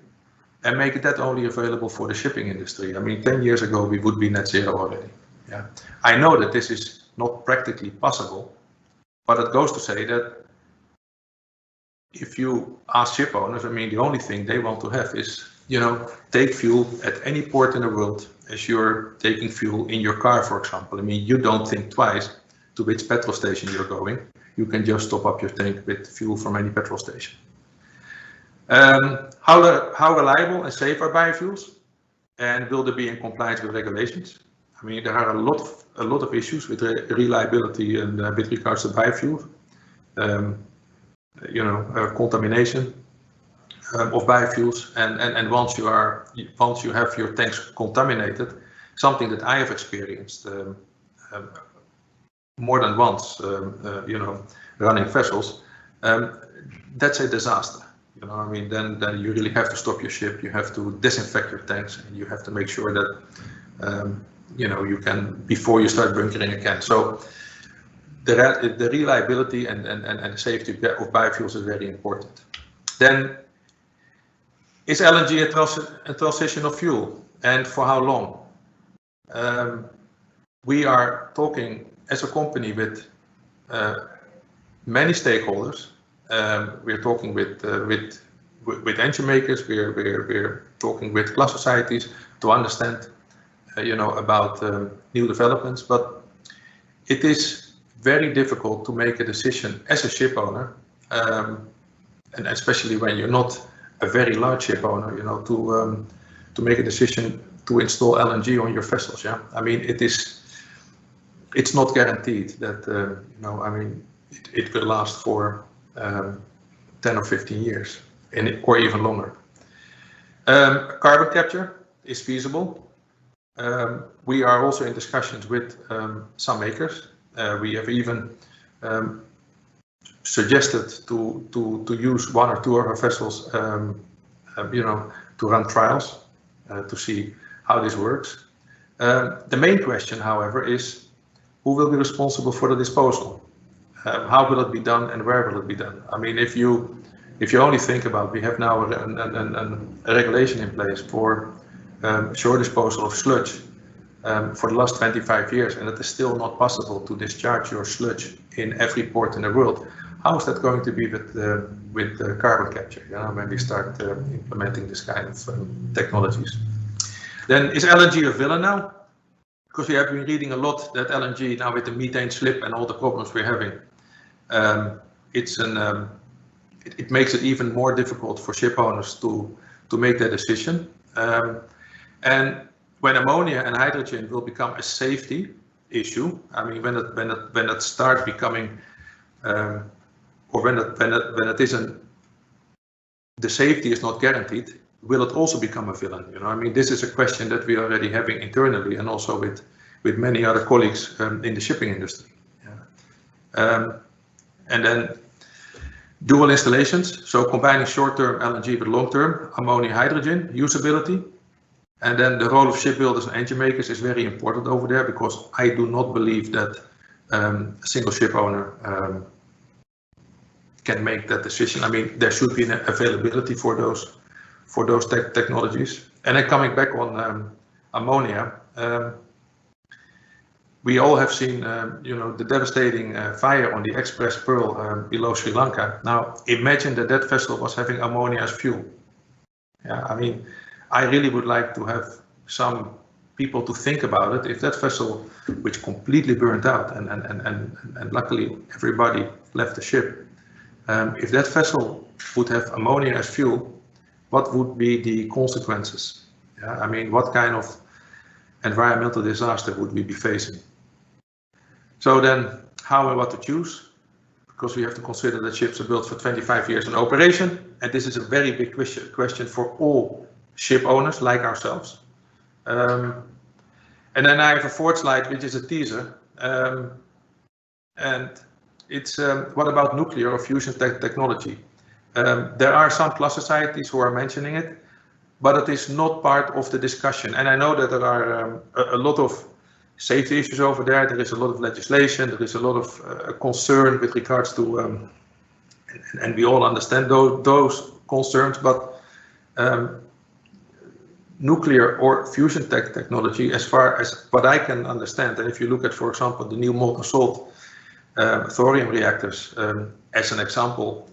and make that only available for the shipping industry. I mean, 10 years ago, we would be net zero already. Yeah, I know that this is not practically possible, but it goes to say that if you ask ship owners, I mean, the only thing they want to have is, you know, take fuel at any port in the world as you're taking fuel in your car, for example. I mean, you don't think twice to which petrol station you're going. You can just top up your tank with fuel from any petrol station. How reliable and safe are biofuels, and will they be in compliance with regulations? I mean, there are a lot of issues with reliability and with regards to biofuels. You know, contamination of biofuels, and once you have your tanks contaminated, something that I have experienced more than once, you know, running vessels, that's a disaster. You know, I mean, then you really have to stop your ship. You have to disinfect your tanks, and you have to make sure that you know, you can, before you start bunkering again. So the reliability and the safety of biofuels is very important. Then, is LNG a transitional fuel, and for how long? We are talking as a company with many stakeholders. We're talking with engine makers. We're talking with class societies to understand, you know, about new developments. But it is very difficult to make a decision as a ship owner, and especially when you're not a very large ship owner, you know, to make a decision to install LNG on your vessels. Yeah, I mean, it's not guaranteed that you know, I mean, it will last for 10 or 15 years, or even longer. Carbon capture is feasible. We are also in discussions with some makers. We have even suggested to use 1 or 2 of our vessels, you know, to run trials to see how this works. The main question, however, is who will be responsible for the disposal? How will it be done and where will it be done? I mean, if you only think about, we have now a regulation in place for shore disposal of sludge for the last 25 years, and it is still not possible to discharge your sludge in every port in the world. How is that going to be with carbon capture? You know, when we start implementing this kind of technologies. Then is LNG a villain now? Because we have been reading a lot that LNG now with the methane slip and all the problems we're having, it makes it even more difficult for ship owners to make that decision. And when ammonia and hydrogen will become a safety issue, I mean, when it starts becoming, or when it isn't, the safety is not guaranteed, will it also become a villain? You know, I mean, this is a question that we are already having internally and also with many other colleagues in the shipping industry. Yeah. And then dual installations, so combining short-term LNG with long-term ammonia hydrogen usability. And then the role of shipbuilders and engine makers is very important over there, because I do not believe that a single ship owner can make that decision. I mean, there should be an availability for those technologies. And then coming back on ammonia, we all have seen, you know, the devastating fire on the Express Pearl below Sri Lanka. Now, imagine that vessel was having ammonia as fuel. Yeah, I mean, I really would like to have some people to think about it. If that vessel, which completely burned out, and luckily everybody left the ship, if that vessel would have ammonia as fuel, what would be the consequences? Yeah, I mean, what kind of environmental disaster would we be facing? So then, how and what to choose? Because we have to consider that ships are built for 25 years in operation, and this is a very big question for all ship owners like ourselves. And then I have a fourth slide, which is a teaser, and it's what about nuclear or fusion technology? There are some plus societies who are mentioning it, but it is not part of the discussion. And I know that there are a lot of safety issues over there. There is a lot of legislation. There is a lot of concern with regards to, and we all understand those concerns. But nuclear or fusion technology, as far as what I can understand, and if you look at, for example, the new molten salt thorium reactors as an example,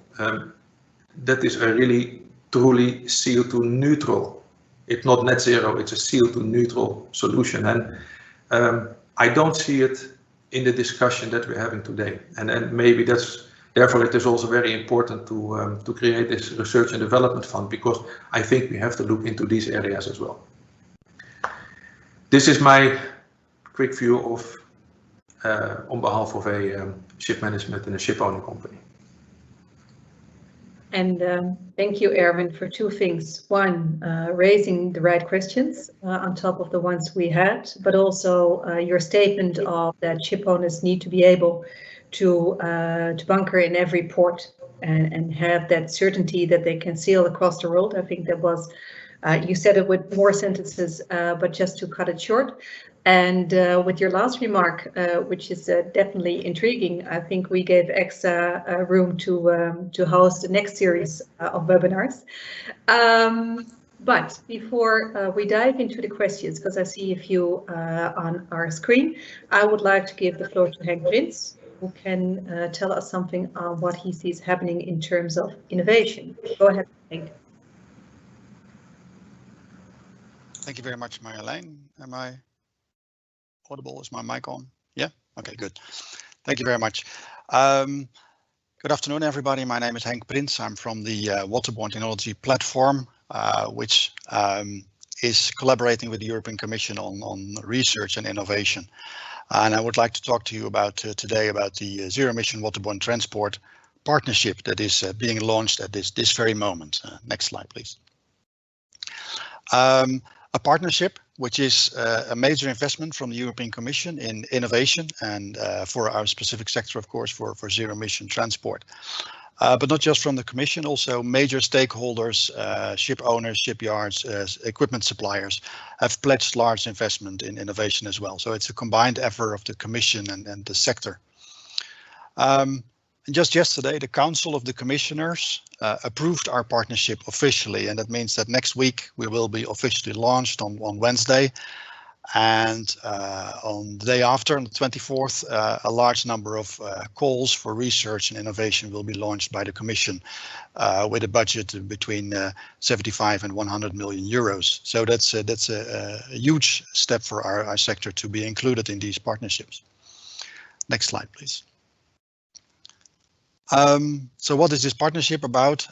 that is a really truly CO2 neutral. It's not net zero, it's a CO2 neutral solution. And I don't see it in the discussion that we're having today. And maybe therefore it is also very important to create this research and development fund, because I think we have to look into these areas as well. This is my quick view of, on behalf of a ship management and a ship owning company. And thank you, Erwin, for two things. One, raising the right questions on top of the ones we had, but also your statement of that ship owners need to be able to bunker in every port and have that certainty that they can sail across the world. I think that was, you said it with more sentences, but just to cut it short. And with your last remark, which is definitely intriguing, I think we gave extra room to host the next series of webinars. But before we dive into the questions, because I see a few on our screen, I would like to give the floor to Henk Prins, who can tell us something on what he sees happening in terms of innovation. Go ahead, Henk. Thank you very much, Marjolein. Am I audible? Is my mic on? Yeah? Okay, good. Thank you very much. Good afternoon, everybody. My name is Henk Prins. I'm from the Waterborne Technology Platform, which is collaborating with the European Commission on research and innovation. And I would like to talk to you about today about the Zero Emission Waterborne Transport Partnership that is being launched at this very moment. Next slide, please. A partnership which is a major investment from the European Commission in innovation and for our specific sector, of course, for zero emission transport. But not just from the Commission, also major stakeholders, ship owners, shipyards, equipment suppliers have pledged large investment in innovation as well. So it's a combined effort of the Commission and the sector. And just yesterday, the Council of the Commissioners approved our partnership officially, and that means that next week we will be officially launched on Wednesday. And on the day after, on the 24th, a large number of calls for research and innovation will be launched by the Commission with a budget between 75 and 100 million euros. So that's a huge step for our sector to be included in these partnerships. Next slide, please. So what is this partnership about?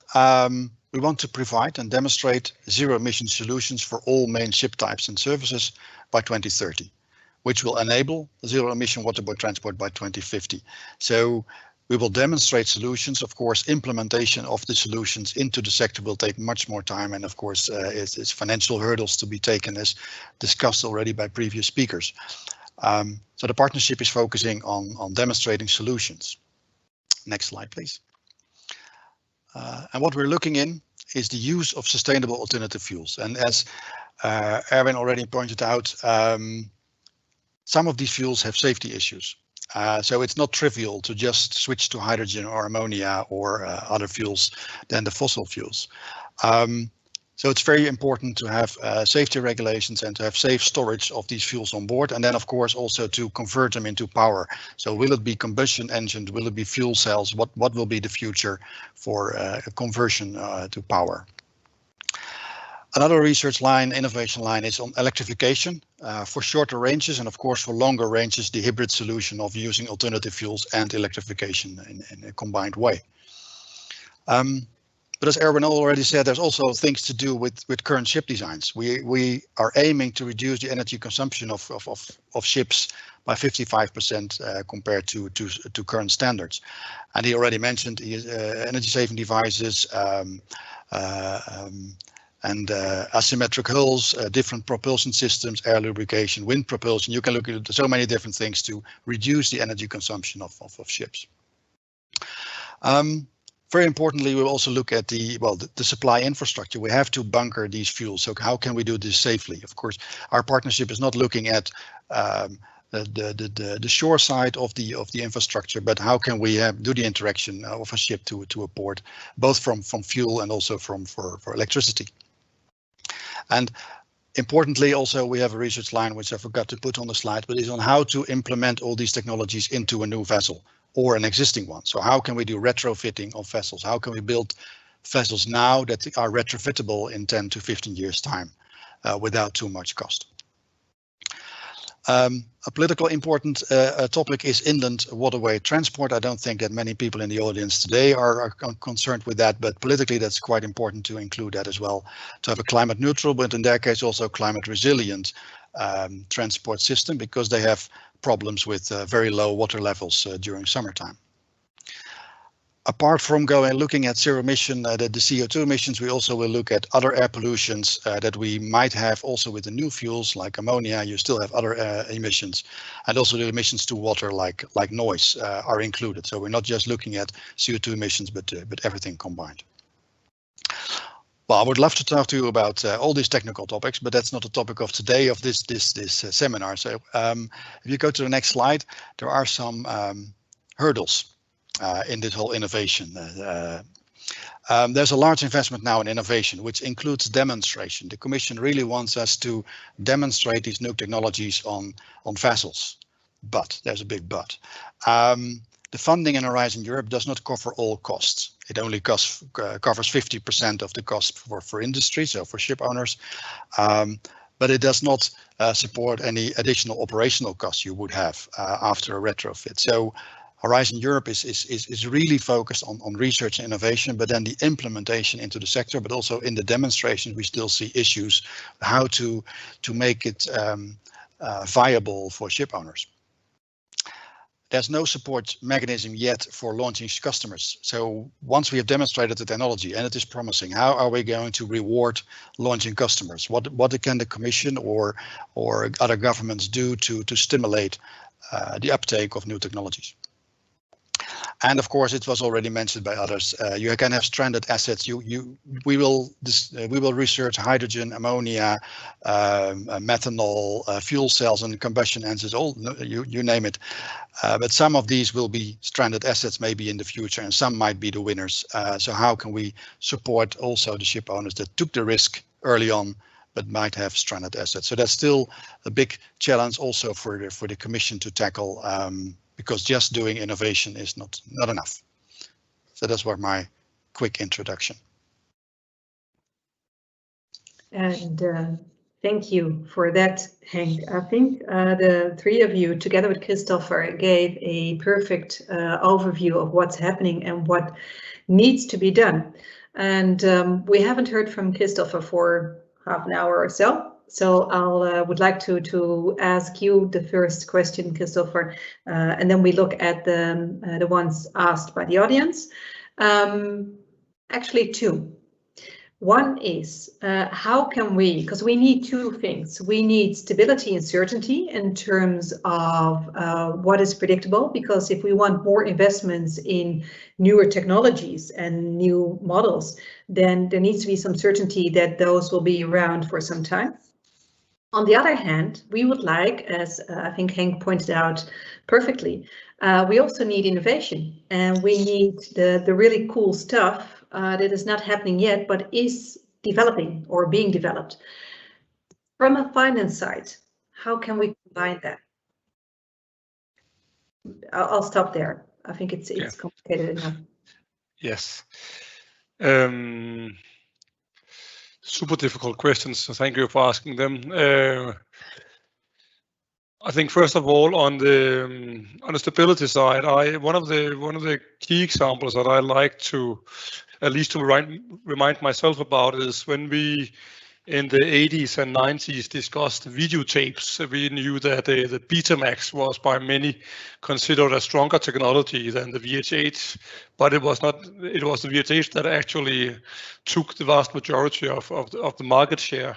We want to provide and demonstrate zero-emission solutions for all main ship types and services by 2030, which will enable zero-emission waterborne transport by 2050. So we will demonstrate solutions. Of course, implementation of the solutions into the sector will take much more time, and of course, it's financial hurdles to be taken, as discussed already by previous speakers. So the partnership is focusing on demonstrating solutions. Next slide, please. And what we're looking in is the use of sustainable alternative fuels. And as Erwin already pointed out, some of these fuels have safety issues. So it's not trivial to just switch to hydrogen or ammonia or other fuels than the fossil fuels. So it's very important to have safety regulations and to have safe storage of these fuels on board, and then of course also to convert them into power. So will it be combustion engines? Will it be fuel cells? What will be the future for a conversion to power? Another research line, innovation line, is on electrification for shorter ranges, and of course for longer ranges, the hybrid solution of using alternative fuels and electrification in a combined way. But as Erwin already said, there's also things to do with current ship designs. We are aiming to reduce the energy consumption of ships by 55% compared to current standards. And he already mentioned energy saving devices and asymmetric hulls, different propulsion systems, air lubrication, wind propulsion. You can look at so many different things to reduce the energy consumption of ships. Very importantly, we'll also look at the supply infrastructure. We have to bunker these fuels. So how can we do this safely? Of course, our partnership is not looking at the shore side of the infrastructure, but how can we do the interaction of a ship to a port, both from fuel and also for electricity. And importantly, also we have a research line which I forgot to put on the slide, but is on how to implement all these technologies into a new vessel or an existing one. So how can we do retrofitting of vessels? How can we build vessels now that are retrofittable in 10 to 15 years time without too much cost? A political important topic is inland waterway transport. I don't think that many people in the audience today are concerned with that, but politically that's quite important to include that as well, to have a climate neutral, but in their case also climate resilient transport system, because they have problems with very low water levels during summertime. Apart from looking at zero emission, the CO2 emissions, we also will look at other air pollutions that we might have also with the new fuels like ammonia. You still have other emissions, and also the emissions to water like noise are included. So we're not just looking at CO2 emissions, but everything combined. Well, I would love to talk to you about all these technical topics, but that's not the topic of today of this seminar. So if you go to the next slide, there are some hurdles in this whole innovation. There's a large investment now in innovation, which includes demonstration. The Commission really wants us to demonstrate these new technologies on vessels, but there's a big but. The funding in Horizon Europe does not cover all costs. It only covers 50% of the cost for industry, so for ship owners, but it does not support any additional operational costs you would have after a retrofit. So Horizon Europe is really focused on research and innovation, but then the implementation into the sector, but also in the demonstrations, we still see issues how to make it viable for ship owners. There's no support mechanism yet for launching customers. So once we have demonstrated the technology and it is promising, how are we going to reward launching customers? What can the Commission or other governments do to stimulate the uptake of new technologies? And of course, it was already mentioned by others. You can have stranded assets. We will research hydrogen, ammonia, methanol, fuel cells, and combustion engines. All you name it. But some of these will be stranded assets maybe in the future, and some might be the winners. So how can we support also the ship owners that took the risk early on, but might have stranded assets? So that's still a big challenge also for the Commission to tackle. Because just doing innovation is not enough. So that's what my quick introduction. And thank you for that, Henk. I think the three of you, together with Christopher, gave a perfect overview of what's happening and what needs to be done. And we haven't heard from Christopher for half an hour or so. So I would like to ask you the first question, Christopher, and then we look at the ones asked by the audience. Actually, two. One is how can we, because we need two things. We need stability and certainty in terms of what is predictable, because if we want more investments in newer technologies and new models, then there needs to be some certainty that those will be around for some time. On the other hand, we would like, as I think Henk pointed out perfectly, we also need innovation, and we need the really cool stuff that is not happening yet, but is developing or being developed. From a finance side, how can we combine that? I'll stop there. I think it's complicated enough. Yes. Super difficult questions, so thank you for asking them. I think first of all, on the stability side, one of the key examples that I like to at least to remind myself about is when we in the 80s and 90s discussed videotapes. We knew that the Betamax was by many considered a stronger technology than the VHH, but it was not. It was the VHH that actually took the vast majority of the market share.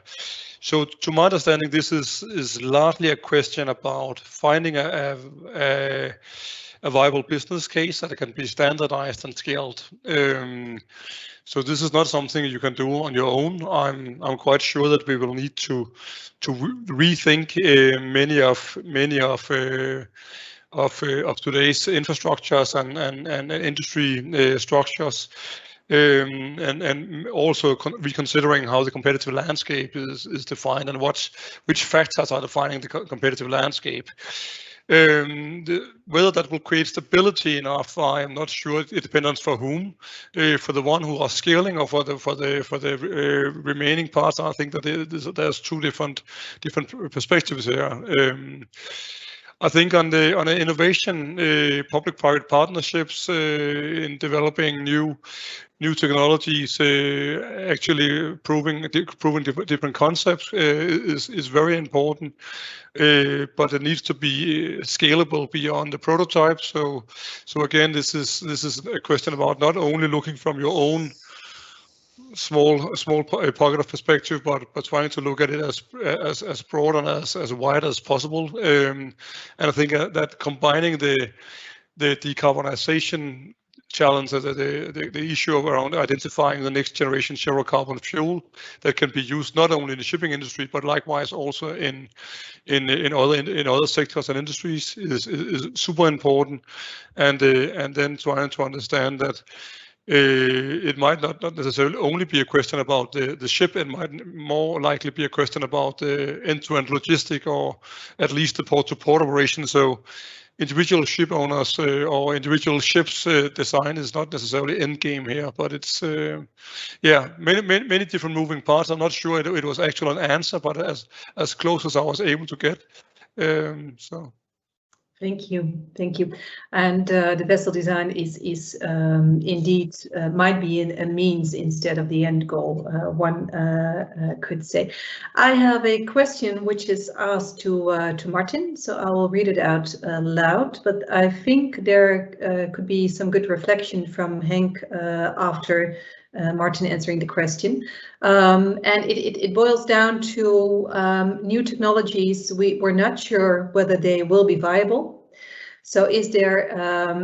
So to my understanding, this is largely a question about finding a viable business case that can be standardized and scaled. So this is not something you can do on your own. I'm quite sure that we will need to rethink many of today's infrastructures and industry structures. And also reconsidering how the competitive landscape is defined and which factors are defining the competitive landscape. Whether that will create stability enough, I am not sure. It depends for whom. For the one who are scaling, or for the remaining parts, I think that there's two different perspectives here. I think on the innovation, public-private partnerships in developing new technologies, actually proving different concepts is very important, but it needs to be scalable beyond the prototype. So again, this is a question about not only looking from your own small pocket of perspective, but trying to look at it as broad and as wide as possible. And I think that combining the decarbonization challenge, the issue around identifying the next generation zero carbon fuel that can be used not only in the shipping industry but likewise also in other sectors and industries is super important, and then trying to understand that it might not necessarily only be a question about the ship. It might more likely be a question about the end-to-end logistic, or at least the port-to-port operation. So individual ship owners or individual ships design is not necessarily end game here, but it's many different moving parts. I'm not sure it was actually an answer, but as close as I was able to get. So. Thank you. And the vessel design is indeed might be a means instead of the end goal, one could say. I have a question which is asked to Martin, so I will read it out loud, but I think there could be some good reflection from Henk after Martin answering the question. And it boils down to new technologies. We're not sure whether they will be viable. So is there,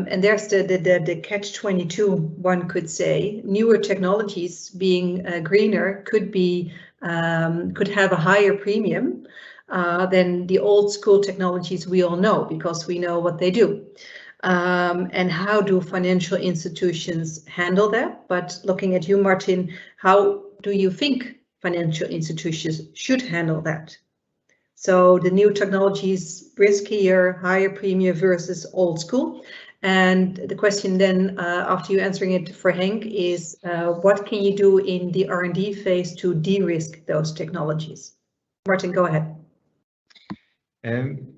and there's the catch-22, one could say, newer technologies being greener could have a higher premium than the old school technologies we all know, because we know what they do. And how do financial institutions handle that? But looking at you, Martin, how do you think financial institutions should handle that? So the new technologies, riskier, higher premium versus old school. And the question then, after you answering it for Henk, is what can you do in the R&D phase to de-risk those technologies? Martin, go ahead.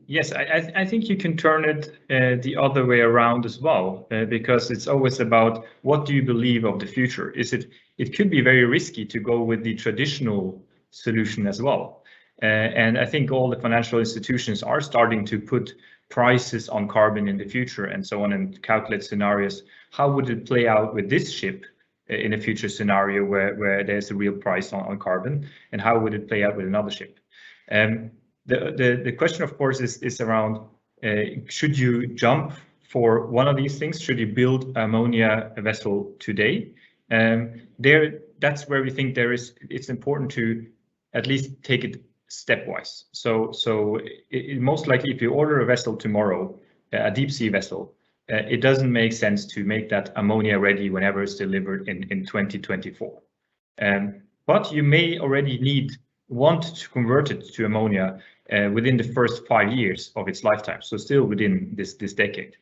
Yes, I think you can turn it the other way around as well, because it's always about what do you believe of the future? It could be very risky to go with the traditional solution as well. And I think all the financial institutions are starting to put prices on carbon in the future and so on, and calculate scenarios. How would it play out with this ship in a future scenario where there's a real price on carbon, and how would it play out with another ship? The question, of course, is around, should you jump for one of these things? Should you build ammonia vessel today? That's where we think it's important to at least take it stepwise. So most likely, if you order a vessel tomorrow, a deep sea vessel, it doesn't make sense to make that ammonia ready whenever it's delivered in 2024. But you may already want to convert it to ammonia within the first 5 years of its lifetime, so still within this decade.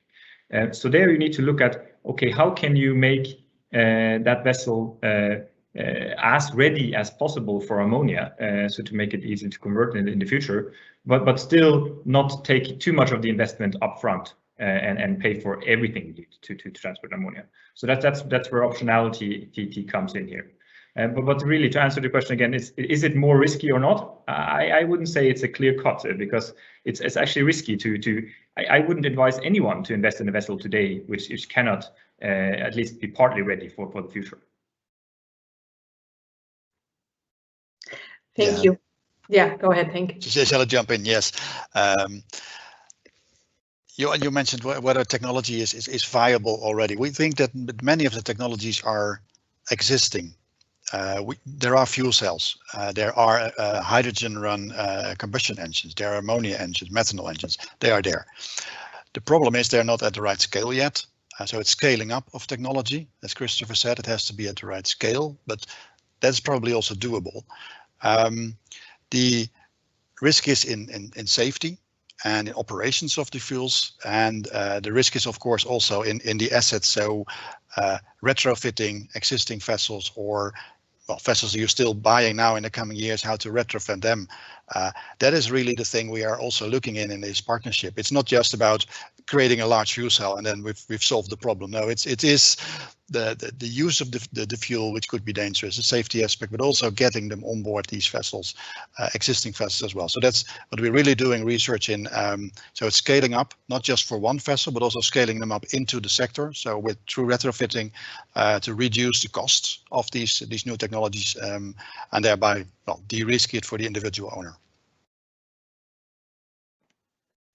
So there you need to look at, okay, how can you make that vessel as ready as possible for ammonia, so to make it easy to convert in the future, but still not take too much of the investment upfront and pay for everything you need to transport ammonia. So that's where optionality comes in here. But really, to answer the question again, is it more risky or not? I wouldn't say it's a clear cut, because it's actually risky I wouldn't advise anyone to invest in a vessel today which cannot at least be partly ready for the future. Thank you. Yeah, go ahead, Henk. Shall I jump in? Yes. You mentioned whether technology is viable already. We think that many of the technologies are existing. There are fuel cells, there are hydrogen run combustion engines, there are ammonia engines, methanol engines, they are there. The problem is they're not at the right scale yet. So it's scaling up of technology. As Christopher said, it has to be at the right scale, but that's probably also doable. The risk is in safety and in operations of the fuels, and the risk is of course also in the assets. So retrofitting existing vessels, or vessels you're still buying now in the coming years, how to retrofit them. That is really the thing we are also looking in this partnership. It's not just about creating a large fuel cell and then we've solved the problem. No, it is the use of the fuel, which could be dangerous, the safety aspect, but also getting them on board these vessels, existing vessels as well. So that's what we're really doing research in. So it's scaling up, not just for one vessel, but also scaling them up into the sector. So through retrofitting to reduce the costs of these new technologies, and thereby de-risk it for the individual owner.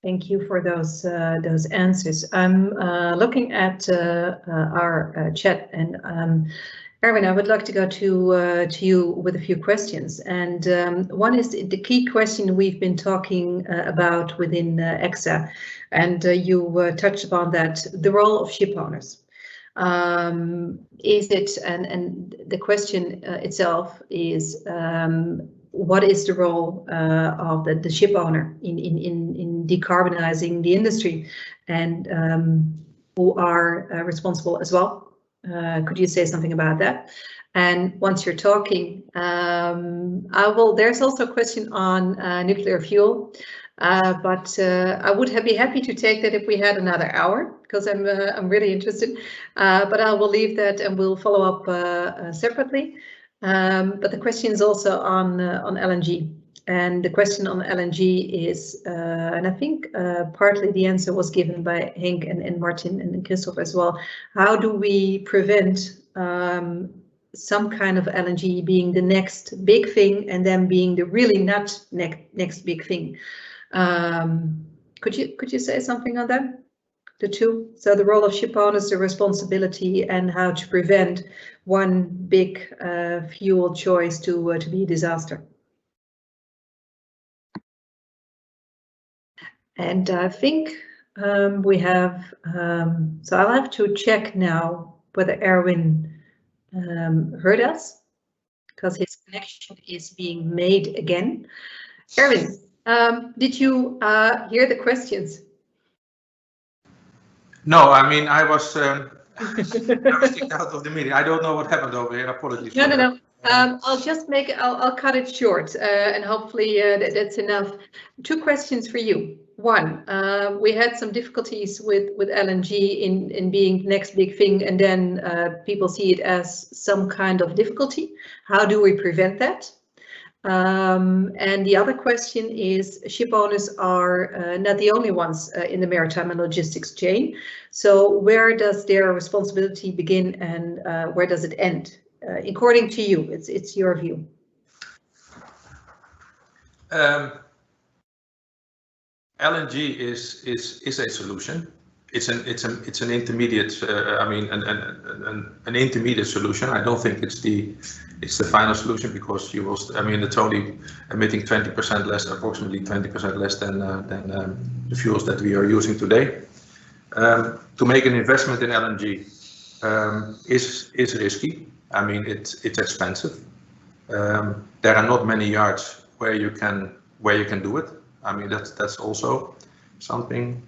Thank you for those answers. I'm looking at our chat, and Erwin, I would like to go to you with a few questions. And one is the key question we've been talking about within EXA, and you touched upon that, the role of ship owners. Is it, and the question itself is, what is the role of the ship owner in decarbonizing the industry, and who are responsible as well? Could you say something about that? And once you're talking, there's also a question on nuclear fuel, but I would be happy to take that if we had another hour, because I'm really interested. But I will leave that and we'll follow up separately. But the question is also on LNG, and the question on LNG is, and I think partly the answer was given by Henk and Martin and Christoph as well. How do we prevent some kind of LNG being the next big thing and then being the really not next big thing? Could you say something on that? the two. So the role of ship owners, the responsibility, and how to prevent one big fuel choice to be a disaster. And I think we have, so I'll have to check now whether Erwin heard us, because his connection is being made again. Erwin, did you hear the questions? No, I mean, I was kicked out of the meeting. I don't know what happened over here. Apologies. No. I'll just make it, I'll cut it short, and hopefully that's enough. Two questions for you. One, we had some difficulties with LNG in being the next big thing, and then people see it as some kind of difficulty. How do we prevent that? And the other question is, ship owners are not the only ones in the maritime and logistics chain. So where does their responsibility begin, and where does it end? According to you, it's your view. LNG is a solution. It's an intermediate. I mean, an intermediate solution. I don't think it's the final solution, because you will. I mean, it's only emitting 20% less, approximately 20% less than the fuels that we are using today. To make an investment in LNG is risky. I mean, it's expensive. There are not many yards where you can do it. I mean, that's also something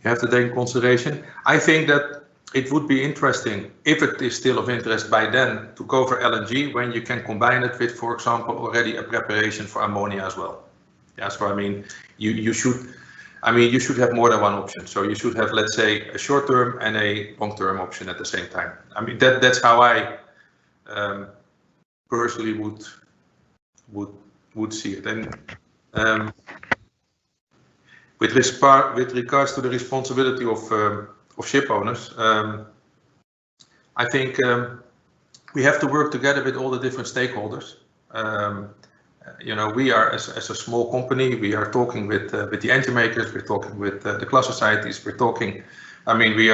you have to take in consideration. I think that it would be interesting, if it is still of interest by then, to go for LNG when you can combine it with, for example, already a preparation for ammonia as well. Yeah, so I mean, you should have more than one option. So you should have, let's say, a short-term and a long-term option at the same time. I mean, that's how I personally would see it. And with regards to the responsibility of ship owners, I think we have to work together with all the different stakeholders. You know, we are as a small company, we are talking with the engine makers, we're talking with the class societies, we're talking. I mean, we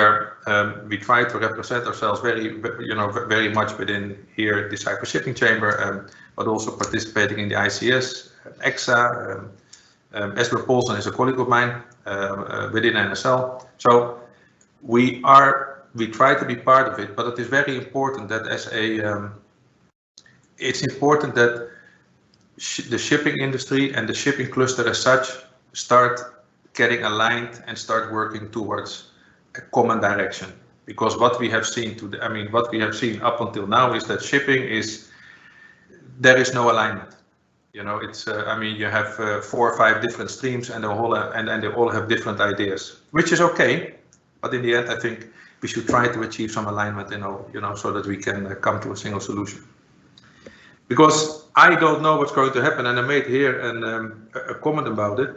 try to represent ourselves very much within here, the Cyprus Shipping Chamber, but also participating in the ICS, EXA. Esbjørn Paulsen is a colleague of mine within NSL. So we try to be part of it, but it is very important that it's important that the shipping industry and the shipping cluster as such start getting aligned and start working towards a common direction. Because what we have seen up until now is that there is no alignment. You know, it's I mean, you have 4 or 5 different streams, and they all have different ideas, which is okay. But in the end, I think we should try to achieve some alignment, you know, so that we can come to a single solution. Because I don't know what's going to happen, and I made here a comment about it.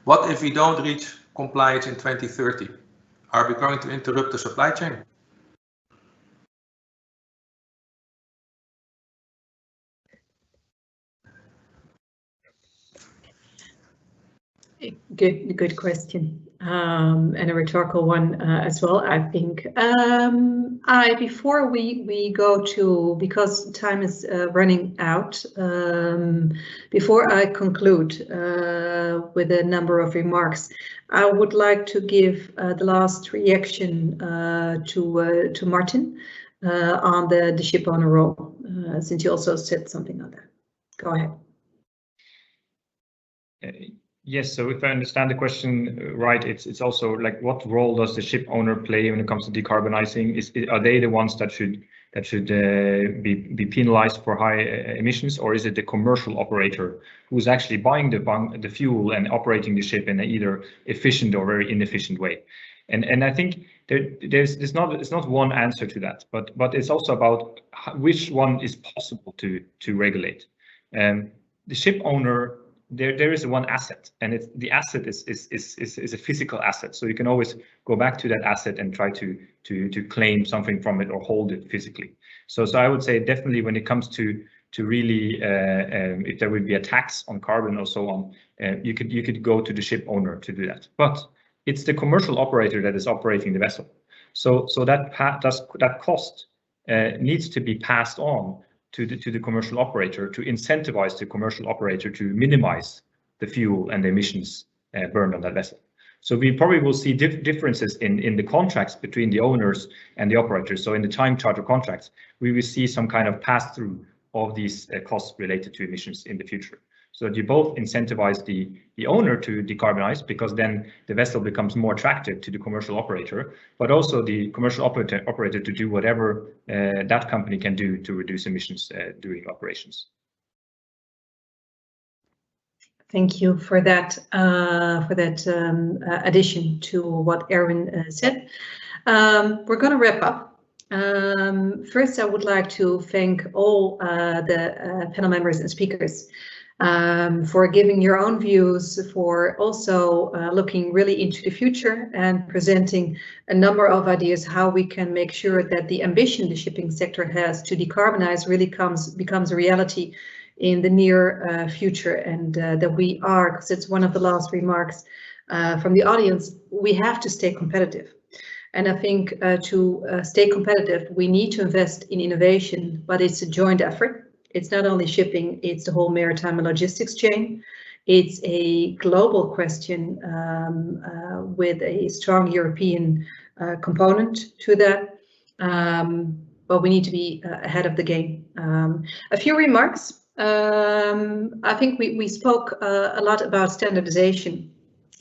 What if we don't reach compliance in 2030? Are we going to interrupt the supply chain? Good question, and a rhetorical one as well, I think. Before we go to, because time is running out, before I conclude with a number of remarks, I would like to give the last reaction to Martin on the ship owner role, since you also said something on that. Go ahead. Yes, so if I understand the question right, it's also like, what role does the ship owner play when it comes to decarbonizing? Are they the ones that should be penalized for high emissions, or is it the commercial operator who's actually buying the fuel and operating the ship in an either efficient or very inefficient way? And I think there's not one answer to that, but it's also about which one is possible to regulate. The ship owner, there is one asset, and the asset is a physical asset. So you can always go back to that asset and try to claim something from it or hold it physically. So I would say definitely when it comes to really if there would be a tax on carbon or so on, you could go to the ship owner to do that. But it's the commercial operator that is operating the vessel. So that cost needs to be passed on to the commercial operator to incentivize the commercial operator to minimize the fuel and the emissions burned on that vessel. So we probably will see differences in the contracts between the owners and the operators. So in the time charter contracts, we will see some kind of pass-through of these costs related to emissions in the future. So that you both incentivize the owner to decarbonize, because then the vessel becomes more attractive to the commercial operator, but also the commercial operator to do whatever that company can do to reduce emissions during operations. Thank you for that addition to what Erwin said. We're going to wrap up. First, I would like to thank all the panel members and speakers for giving your own views, for also looking really into the future and presenting a number of ideas how we can make sure that the ambition the shipping sector has to decarbonize really becomes a reality in the near future, and that we are, because it's one of the last remarks from the audience, we have to stay competitive. And I think to stay competitive, we need to invest in innovation, but it's a joint effort. It's not only shipping, it's the whole maritime and logistics chain. It's a global question with a strong European component to that. But we need to be ahead of the game. A few remarks. I think we spoke a lot about standardization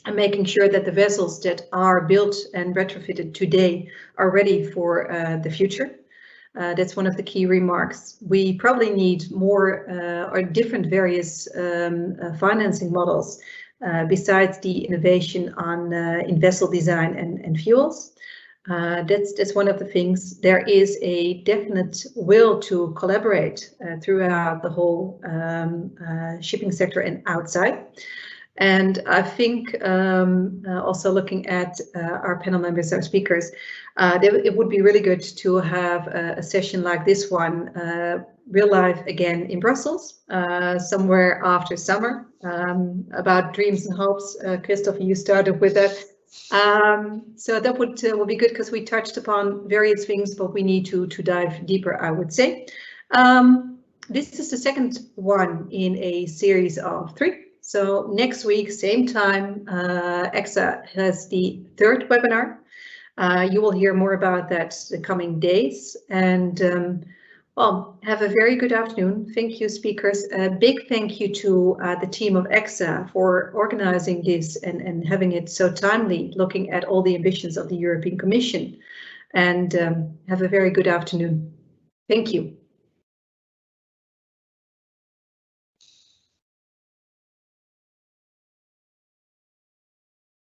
and making sure that the vessels that are built and retrofitted today are ready for the future. That's one of the key remarks. We probably need more or different various financing models besides the innovation on in vessel design and fuels. That's one of the things. There is a definite will to collaborate throughout the whole shipping sector and outside. And I think also looking at our panel members, our speakers, it would be really good to have a session like this one, real life again in Brussels, somewhere after summer, about dreams and hopes. Christopher, you started with that. So that will be good, because we touched upon various things, but we need to dive deeper, I would say. This is the second one in a series of 3. So next week, same time, EXA has the 3rd webinar. You will hear more about that the coming days. And well, have a very good afternoon. Thank you, speakers. A big thank you to the team of EXA for organizing this and having it so timely, looking at all the ambitions of the European Commission. And have a very good afternoon. Thank you.